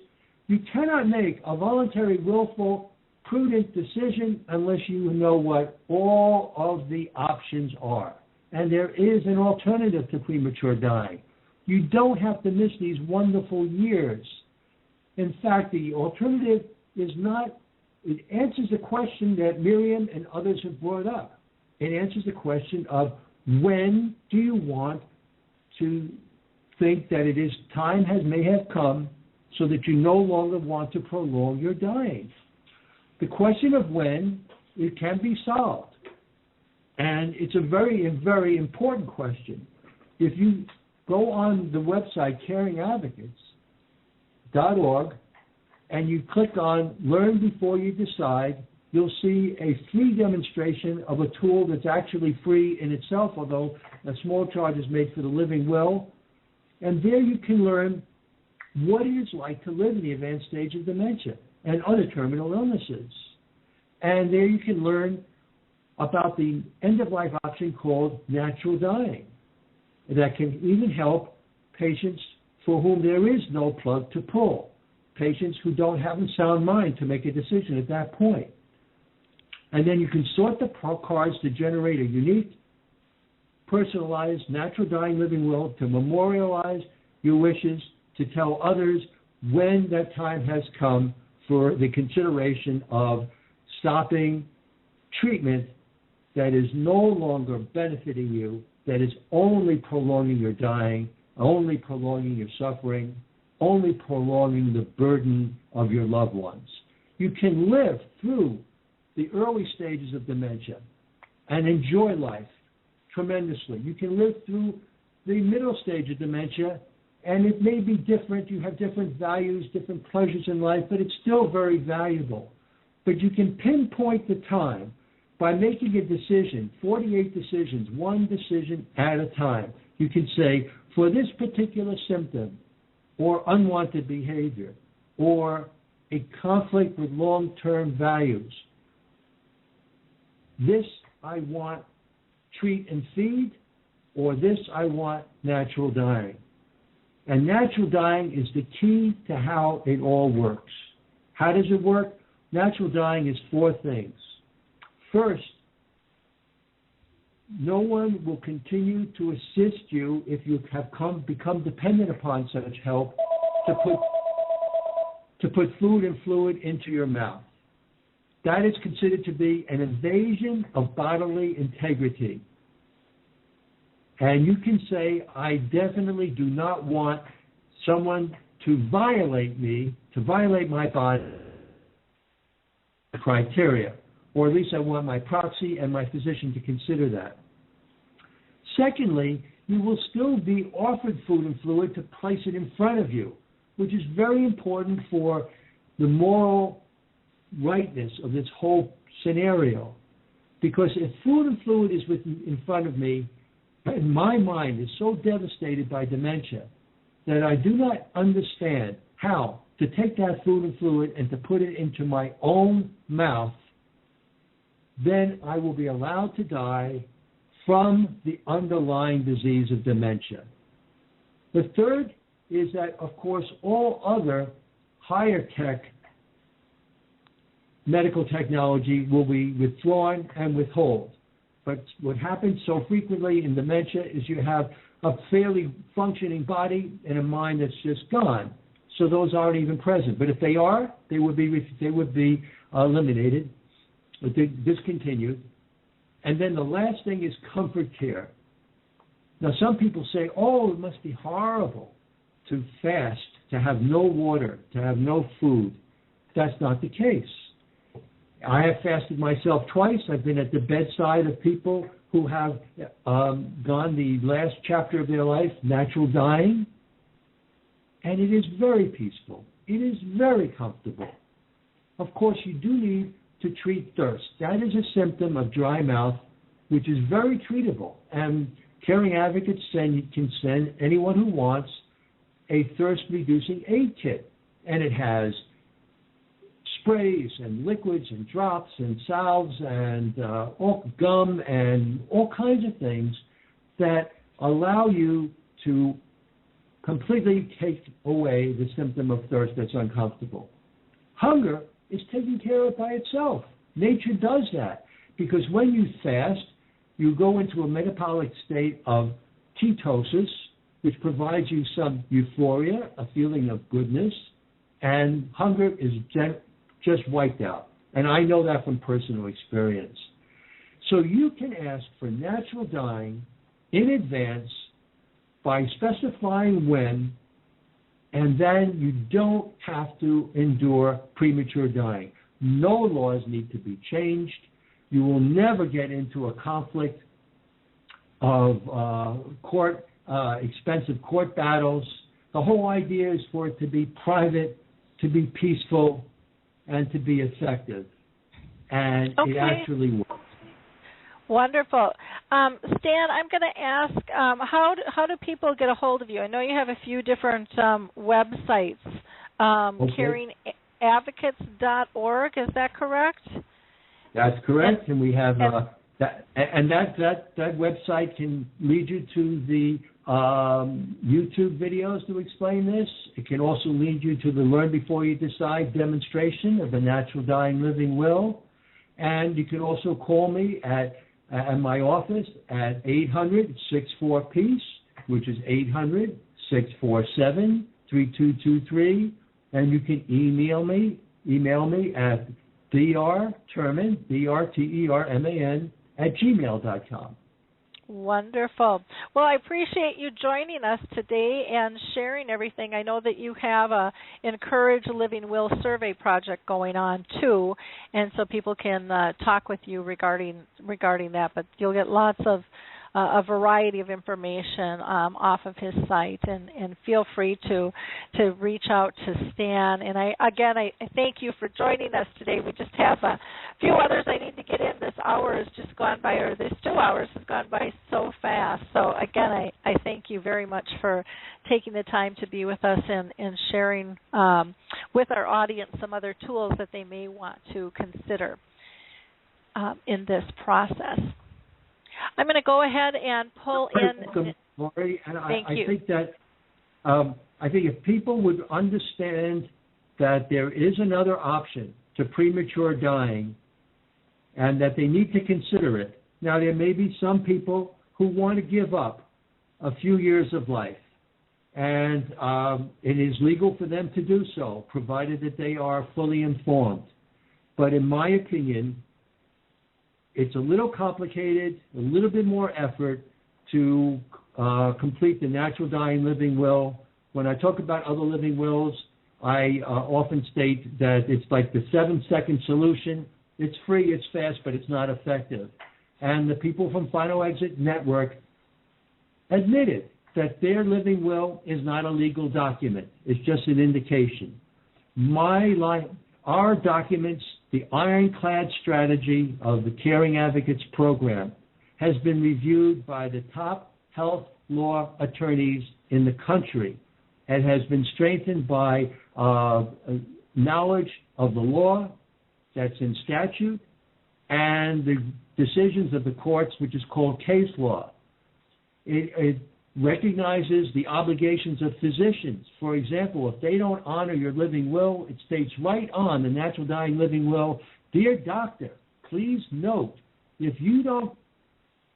you cannot make a voluntary, willful, prudent decision unless you know what all of the options are. And there is an alternative to premature dying. You don't have to miss these wonderful years. In fact, the alternative is not, it answers the question that Miriam and others have brought up. It answers the question of when do you want to think that it is time may have come so that you no longer want to prolong your dying. The question of when, it can be solved. And it's a very, very important question. If you go on the website caringadvocates.org and you click on Learn Before You Decide, you'll see a free demonstration of a tool that's actually free in itself, although a small charge is made for the living will. And there you can learn what it is like to live in the advanced stage of dementia and other terminal illnesses. And there you can learn about the end-of-life option called natural dying that can even help patients for whom there is no plug to pull, patients who don't have a sound mind to make a decision at that point. And then you can sort the cards to generate a unique, personalized, natural dying living will to memorialize your wishes, to tell others when that time has come for the consideration of stopping treatment that is no longer benefiting you, that is only prolonging your dying, only prolonging your suffering, only prolonging the burden of your loved ones. You can live through the early stages of dementia and enjoy life tremendously. You can live through the middle stage of dementia, and it may be different. You have different values, different pleasures in life, but it's still very valuable. But you can pinpoint the time by making a decision, 48 decisions, one decision at a time. You can say, for this particular symptom or unwanted behavior or a conflict with long-term values, this I want treat and feed, or this I want natural dying. And natural dying is the key to how it all works. How does it work? Natural dying is four things. First, no one will continue to assist you if you have become dependent upon such help to put food and fluid into your mouth. That is considered to be an invasion of bodily integrity. And you can say, I definitely do not want someone to violate me, to violate my body criteria, or at least I want my proxy and my physician to consider that. Secondly, you will still be offered food and fluid to place it in front of you, which is very important for the moral rightness of this whole scenario. Because if food and fluid is in front of me, and my mind is so devastated by dementia that I do not understand how to take that food and fluid and to put it into my own mouth, then I will be allowed to die from the underlying disease of dementia. The third is that, of course, all other higher tech medical technology will be withdrawn and withhold. But what happens so frequently in dementia is you have a fairly functioning body and a mind that's just gone. So those aren't even present. But if they are, they would be eliminated, discontinued. And then the last thing is comfort care. Now, some people say, oh, it must be horrible to fast, to have no water, to have no food. That's not the case. I have fasted myself twice. I've been at the bedside of people who have gone the last chapter of their life, natural dying, and it is very peaceful. It is very comfortable. Of course, you do need to treat thirst. That is a symptom of dry mouth, which is very treatable. And Caring Advocates can send anyone who wants a thirst-reducing aid kit, and it has sprays and liquids and drops and salves and gum and all kinds of things that allow you to completely take away the symptom of thirst that's uncomfortable. Hunger is taken care of by itself. Nature does that because when you fast, you go into a metabolic state of ketosis, which provides you some euphoria, a feeling of goodness, and hunger is just wiped out. And I know that from personal experience. So you can ask for natural dying in advance by specifying when, and then you don't have to endure premature dying. No laws need to be changed. You will never get into a conflict of expensive court battles. The whole idea is for it to be private, to be peaceful, and to be effective. And it actually works. Wonderful. Stan, I'm going to ask, how do people get a hold of you? I know you have a few different websites. CaringAdvocates.org, is that correct? That's correct. And we have that website can lead you to the YouTube videos to explain this. It can also lead you to the Learn Before You Decide demonstration of the Natural Dying Living Will. And you can also call me at my office at 800-64-PEACE, which is 800-647-3223. And you can email me at drterman, drterman, @gmail.com. Wonderful. Well, I appreciate you joining us today and sharing everything. I know that you have a Encourage Living Will survey project going on too, and so people can talk with you regarding that. But you'll get lots of a variety of information off of his site, and feel free to reach out to Stan. And I thank you for joining us today. We just have a few others I need to get in. This hour has just gone by, or this 2 hours has gone by so fast. So again, I thank you very much for taking the time to be with us and sharing with our audience some other tools that they may want to consider in this process. I'm going to go ahead and pull in. Welcome, Lori. And Thank you. I think that I think if people would understand that there is another option to premature dying, and that they need to consider it. Now, there may be some people who want to give up a few years of life, and it is legal for them to do so, provided that they are fully informed. But in my opinion, it's a little complicated, a little bit more effort to complete the Natural Dying Living Will. When I talk about other living wills, I often state that it's like the 7-second solution. It's free, it's fast, but it's not effective. And the people from Final Exit Network admitted that their living will is not a legal document. It's just an indication. our documents, the ironclad strategy of the Caring Advocates Program, has been reviewed by the top health law attorneys in the country and has been strengthened by knowledge of the law that's in statute and the decisions of the courts, which is called case law. It recognizes the obligations of physicians. For example, if they don't honor your living will, it states right on the natural dying living will, "Dear doctor, please note, if you don't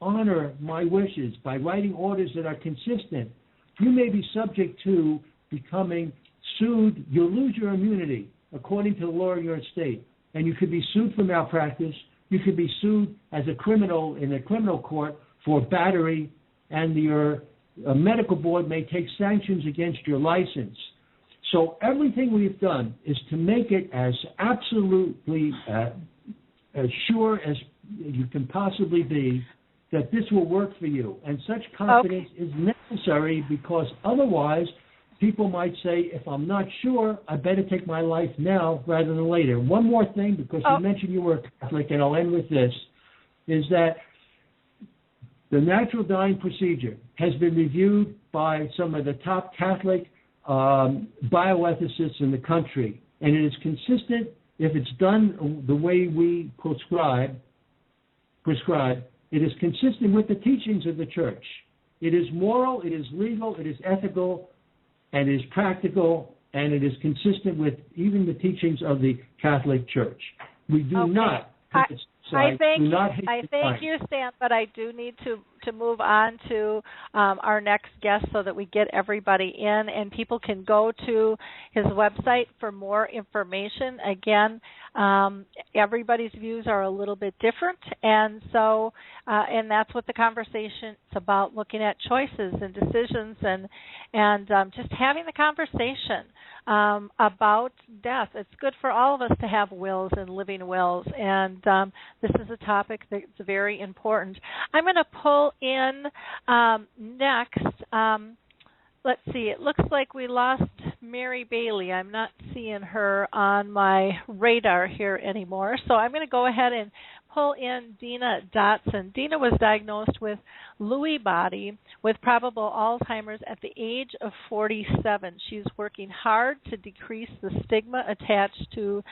honor my wishes by writing orders that are consistent, you may be subject to becoming sued. You'll lose your immunity according to the law of your state, and you could be sued for malpractice. You could be sued as a criminal in a criminal court for battery, and your medical board may take sanctions against your license." So everything we've done is to make it as absolutely as sure as you can possibly be that this will work for you. And such confidence is necessary, because otherwise people might say, if I'm not sure, I better take my life now rather than later. One more thing, because you mentioned you were a Catholic, and I'll end with this, is that the natural dying procedure has been reviewed by some of the top Catholic bioethicists in the country, and it is consistent. If it's done the way we prescribe, it is consistent with the teachings of the Church. It is moral, it is legal, it is ethical, and it is practical, and it is consistent with even the teachings of the Catholic Church. We do not. I thank you, Stan, but I do need to move on to our next guest so that we get everybody in, and people can go to his website for more information. Again, everybody's views are a little bit different, and so and that's what the conversation is about, looking at choices and decisions and just having the conversation about death. It's good for all of us to have wills and living wills, and this is a topic that's very important. I'm going to pull in next. Let's see. It looks like we lost Mary Bailey. I'm not seeing her on my radar here anymore, so I'm going to go ahead and pull in Dina Dotson. Dina was diagnosed with Lewy body with probable Alzheimer's at the age of 47. She's working hard to decrease the stigma attached to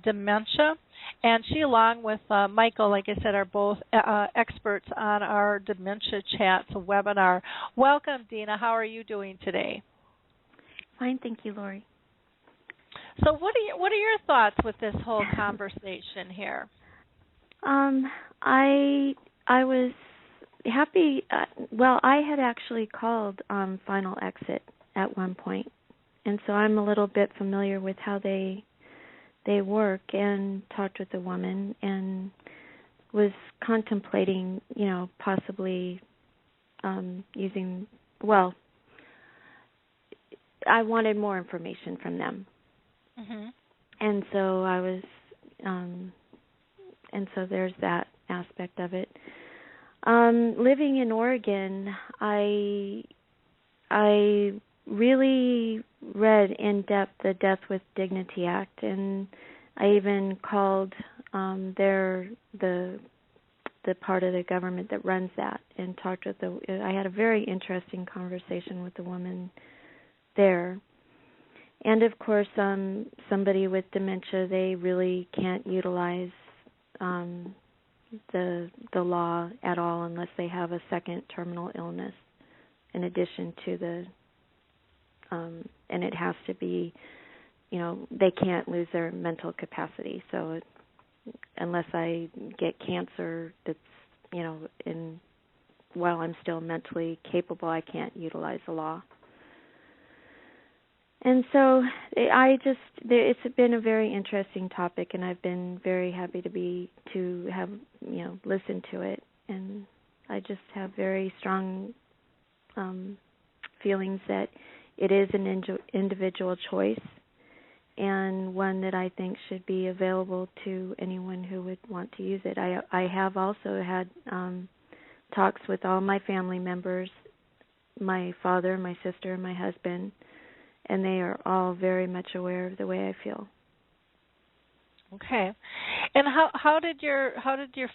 dementia. And she, along with Michael, like I said, are both experts on our Dementia Chats webinar. Welcome, Dina. How are you doing today? Fine, thank you, Lori. So what are your thoughts with this whole conversation here? I was happy. Well, I had actually called Final Exit at one point, and so I'm a little bit familiar with how they work, and talked with a woman and was contemplating, possibly using. Well, I wanted more information from them, and so I was. And so there's that aspect of it. Living in Oregon, I really read in depth the Death with Dignity Act, and I even called the part of the government that runs that and talked with I had a very interesting conversation with the woman there. And of course, somebody with dementia, they really can't utilize the law at all unless they have a second terminal illness in addition to the and it has to be, they can't lose their mental capacity. So unless I get cancer that's, while I'm still mentally capable, I can't utilize the law. And so it's been a very interesting topic, and I've been very happy to have listened to it. And I just have very strong feelings that it is an individual choice, and one that I think should be available to anyone who would want to use it. I have also had talks with all my family members, my father, my sister, and my husband, and they are all very much aware of the way I feel. Okay. And how did your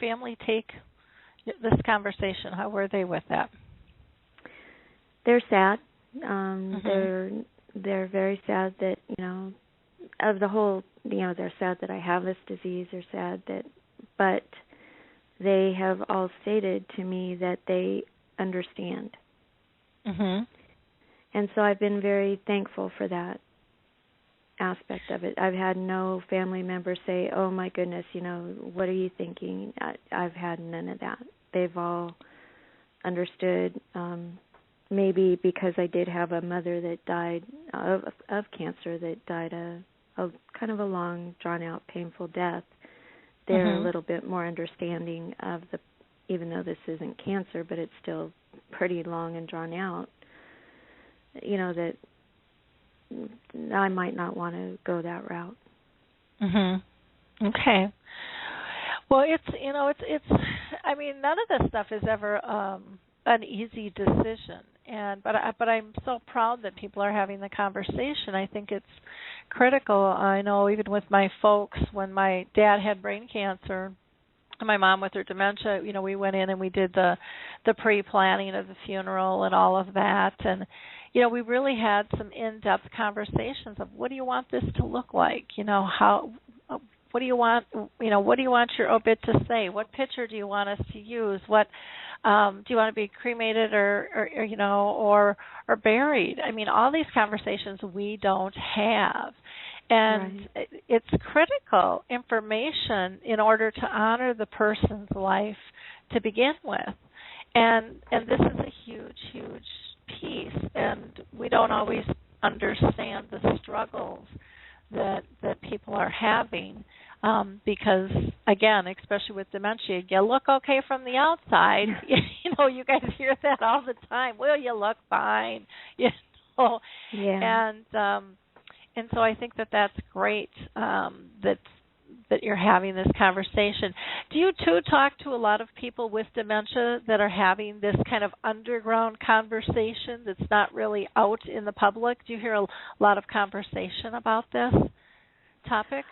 family take this conversation? How were they with that? They're sad. They're very sad that, of the whole, they're sad that I have this disease. They're sad but they have all stated to me that they understand. Mhm. And so I've been very thankful for that aspect of it. I've had no family members say, "Oh my goodness, what are you thinking?" I've had none of that. They've all understood. Maybe because I did have a mother that died of cancer, that died a kind of a long, drawn-out, painful death. They're a little bit more understanding of even though this isn't cancer, but it's still pretty long and drawn out. That I might not want to go that route. Mhm. Okay. Well, it's. I mean, none of this stuff is ever an easy decision, but I'm so proud that people are having the conversation. I think it's critical. I know even with my folks, when my dad had brain cancer, and my mom with her dementia, we went in and we did the pre-planning of the funeral and all of that, and we really had some in-depth conversations of what do you want this to look like? What do you want? What do you want your obit to say? What picture do you want us to use? What do you want to be cremated or buried? I mean, all these conversations we don't have, and it's critical information in order to honor the person's life to begin with, and this is a huge piece, and we don't always understand the struggles that people are having, because again, especially with dementia, you look okay from the outside. You guys hear that all the time. Well, you look fine. Yeah. And so I think that's great that you're having this conversation. Do you too talk to a lot of people with dementia that are having this kind of underground conversation that's not really out in the public? Do you hear a lot of conversation about this topic?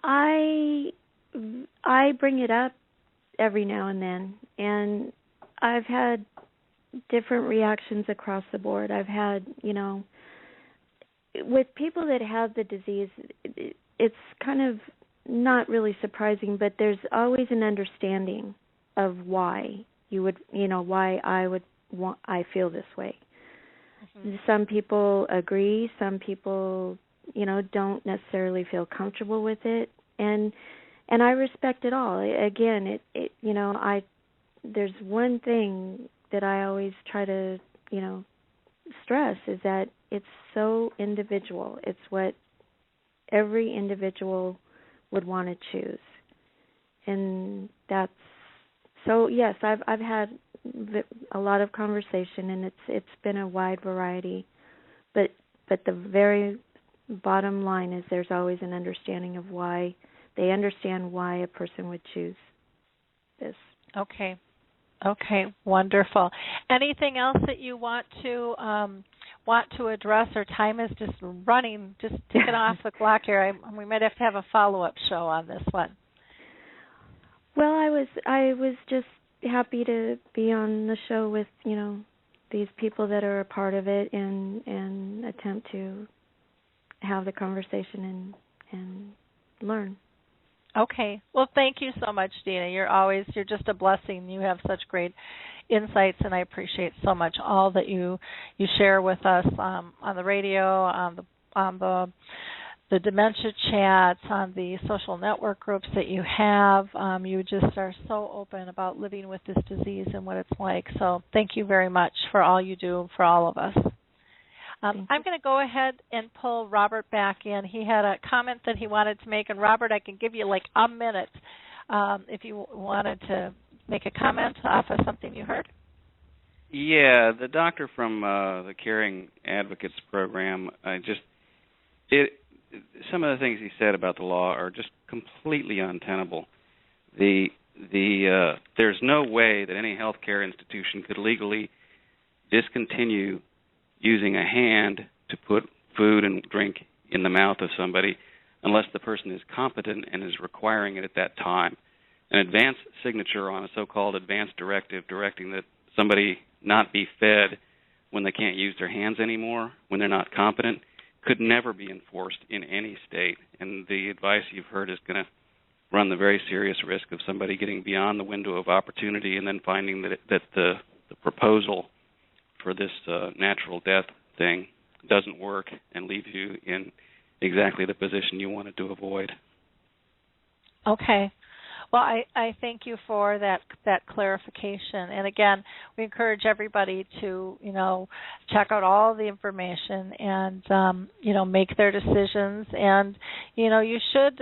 I bring it up every now and then, and I've had different reactions across the board. I've had, with people that have the disease, it's kind of not really surprising, but there's always an understanding of why why I feel this way. Mm-hmm. Some people agree, some people, don't necessarily feel comfortable with it, and I respect it all. Again, there's one thing that I always try to, stress is that it's so individual. It's what every individual would want to choose, and that's so. Yes, I've had a lot of conversation, and it's been a wide variety, but the very bottom line is there's always an understanding of why they understand why a person would choose this. Okay, wonderful. Anything else that you want to address? Our time is just running, just ticking off the clock here. We might have to have a follow-up show on this one. Well, I was just happy to be on the show with these people that are a part of it and attempt to have the conversation and learn. Okay. Well, thank you so much, Dina. You're just a blessing. You have such great insights, and I appreciate so much all that you share with us on the radio, on the dementia chats, on the social network groups that you have. You just are so open about living with this disease and what it's like. So thank you very much for all you do for all of us. I'm going to go ahead and pull Robert back in. He had a comment that he wanted to make, and Robert, I can give you like a minute if you wanted to make a comment off of something you heard. Yeah, the doctor from the Caring Advocates program, some of the things he said about the law are just completely untenable. There's no way that any healthcare institution could legally discontinue using a hand to put food and drink in the mouth of somebody unless the person is competent and is requiring it at that time. An advance signature on a so-called advance directive directing that somebody not be fed when they can't use their hands anymore, when they're not competent, could never be enforced in any state. And the advice you've heard is going to run the very serious risk of somebody getting beyond the window of opportunity and then finding that the proposal for this natural death thing doesn't work and leaves you in exactly the position you wanted to avoid. Okay. Well, I thank you for that clarification. And again, we encourage everybody to, check out all the information and, make their decisions. And, you should,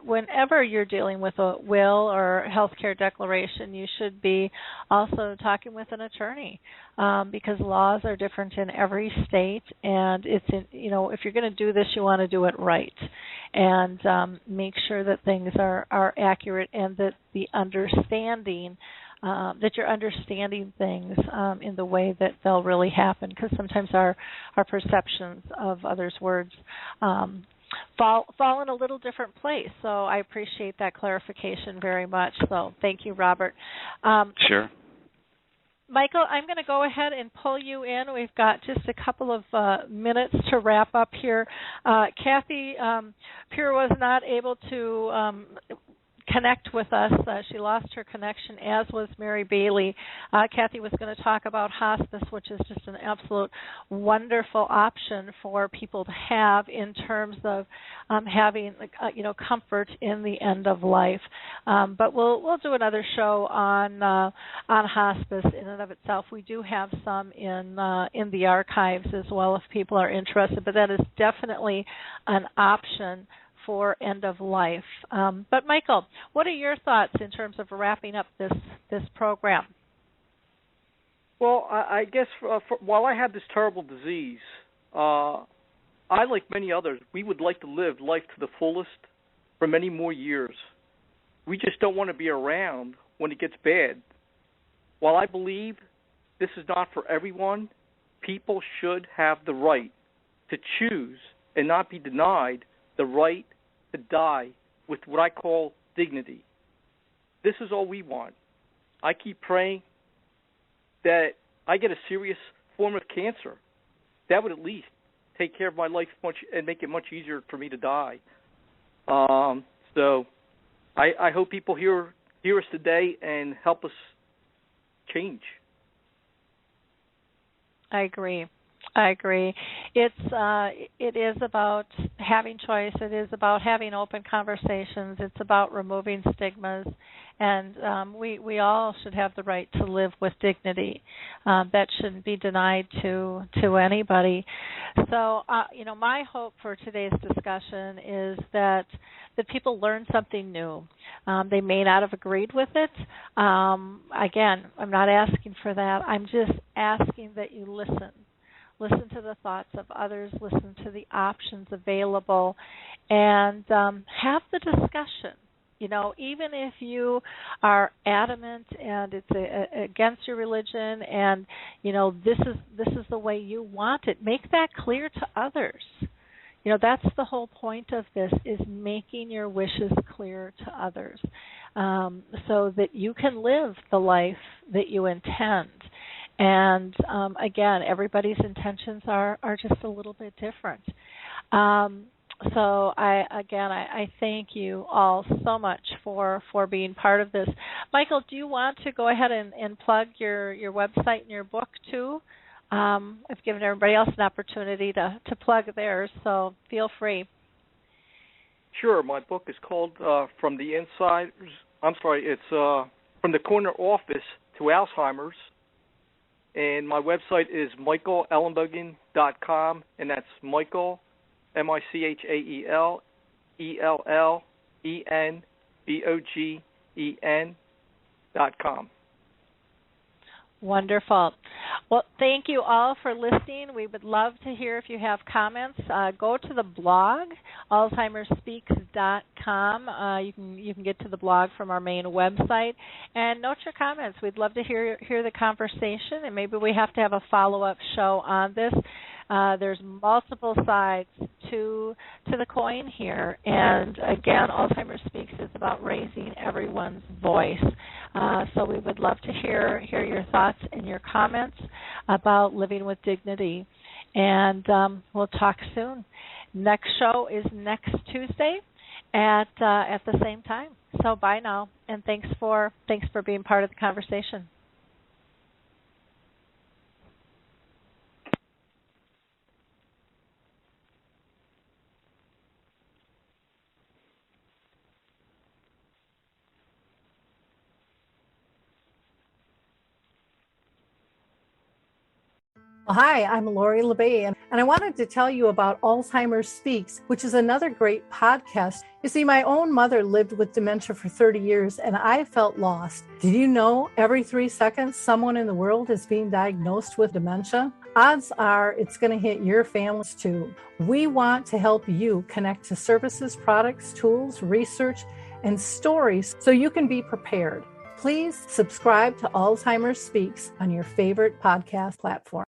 whenever you're dealing with a will or healthcare declaration, you should be also talking with an attorney because laws are different in every state. And it's, if you're going to do this, you want to do it right and make sure that things are accurate and that the understanding, that you're understanding things in the way that they'll really happen, because sometimes our perceptions of others' words fall in a little different place. So I appreciate that clarification very much. So thank you, Robert. Sure. Michael, I'm going to go ahead and pull you in. We've got just a couple of minutes to wrap up here. Kathy Pure was not able to connect with us. She lost her connection, as was Mary Bailey. Kathy was going to talk about hospice, which is just an absolute wonderful option for people to have in terms of having, comfort in the end of life. But we'll do another show on hospice in and of itself. We do have some in the archives as well if people are interested, but that is definitely an option for end of life. But Michael, what are your thoughts in terms of wrapping up this program? Well, I guess while I have this terrible disease, I, like many others, we would like to live life to the fullest for many more years. We just don't want to be around when it gets bad. While I believe this is not for everyone, people should have the right to choose and not be denied the right to die with what I call dignity. This is all we want. I keep praying that I get a serious form of cancer. That would at least take care of my life much and make it much easier for me to die. So I hope people hear us today and help us change. I agree. It is about having choice. It is about having open conversations. It's about removing stigmas, and we all should have the right to live with dignity. That shouldn't be denied to anybody. So, my hope for today's discussion is that people learn something new. They may not have agreed with it. Again, I'm not asking for that. I'm just asking that you listen. Listen to the thoughts of others, listen to the options available, and have the discussion. Even if you are adamant and it's against your religion and, this is the way you want it, make that clear to others. That's the whole point of this, is making your wishes clear to others so that you can live the life that you intend. And again, everybody's intentions are just a little bit different. So I thank you all so much for being part of this. Michael, do you want to go ahead and plug your website and your book too? I've given everybody else an opportunity to plug theirs, so feel free. Sure. My book is called From the Inside. It's From the Corner Office to Alzheimer's. And my website is michaelellenbogen.com, and that's Michael, MichaelEllenbogen.com. Wonderful. Well, thank you all for listening. We would love to hear if you have comments. Go to the blog, AlzheimersSpeaks.com. You can get to the blog from our main website and note your comments. We'd love to hear the conversation, and maybe we have to have a follow-up show on this. There's multiple sides to the coin here, and again, Alzheimer's Speaks is about raising everyone's voice. So we would love to hear your thoughts and your comments about living with dignity, and we'll talk soon. Next show is next Tuesday at the same time. So bye now, and thanks for being part of the conversation. Hi, I'm Lori LeBay, and I wanted to tell you about Alzheimer's Speaks, which is another great podcast. You see, my own mother lived with dementia for 30 years, and I felt lost. Did you know every 3 seconds someone in the world is being diagnosed with dementia? Odds are it's going to hit your families too. We want to help you connect to services, products, tools, research, and stories so you can be prepared. Please subscribe to Alzheimer's Speaks on your favorite podcast platform.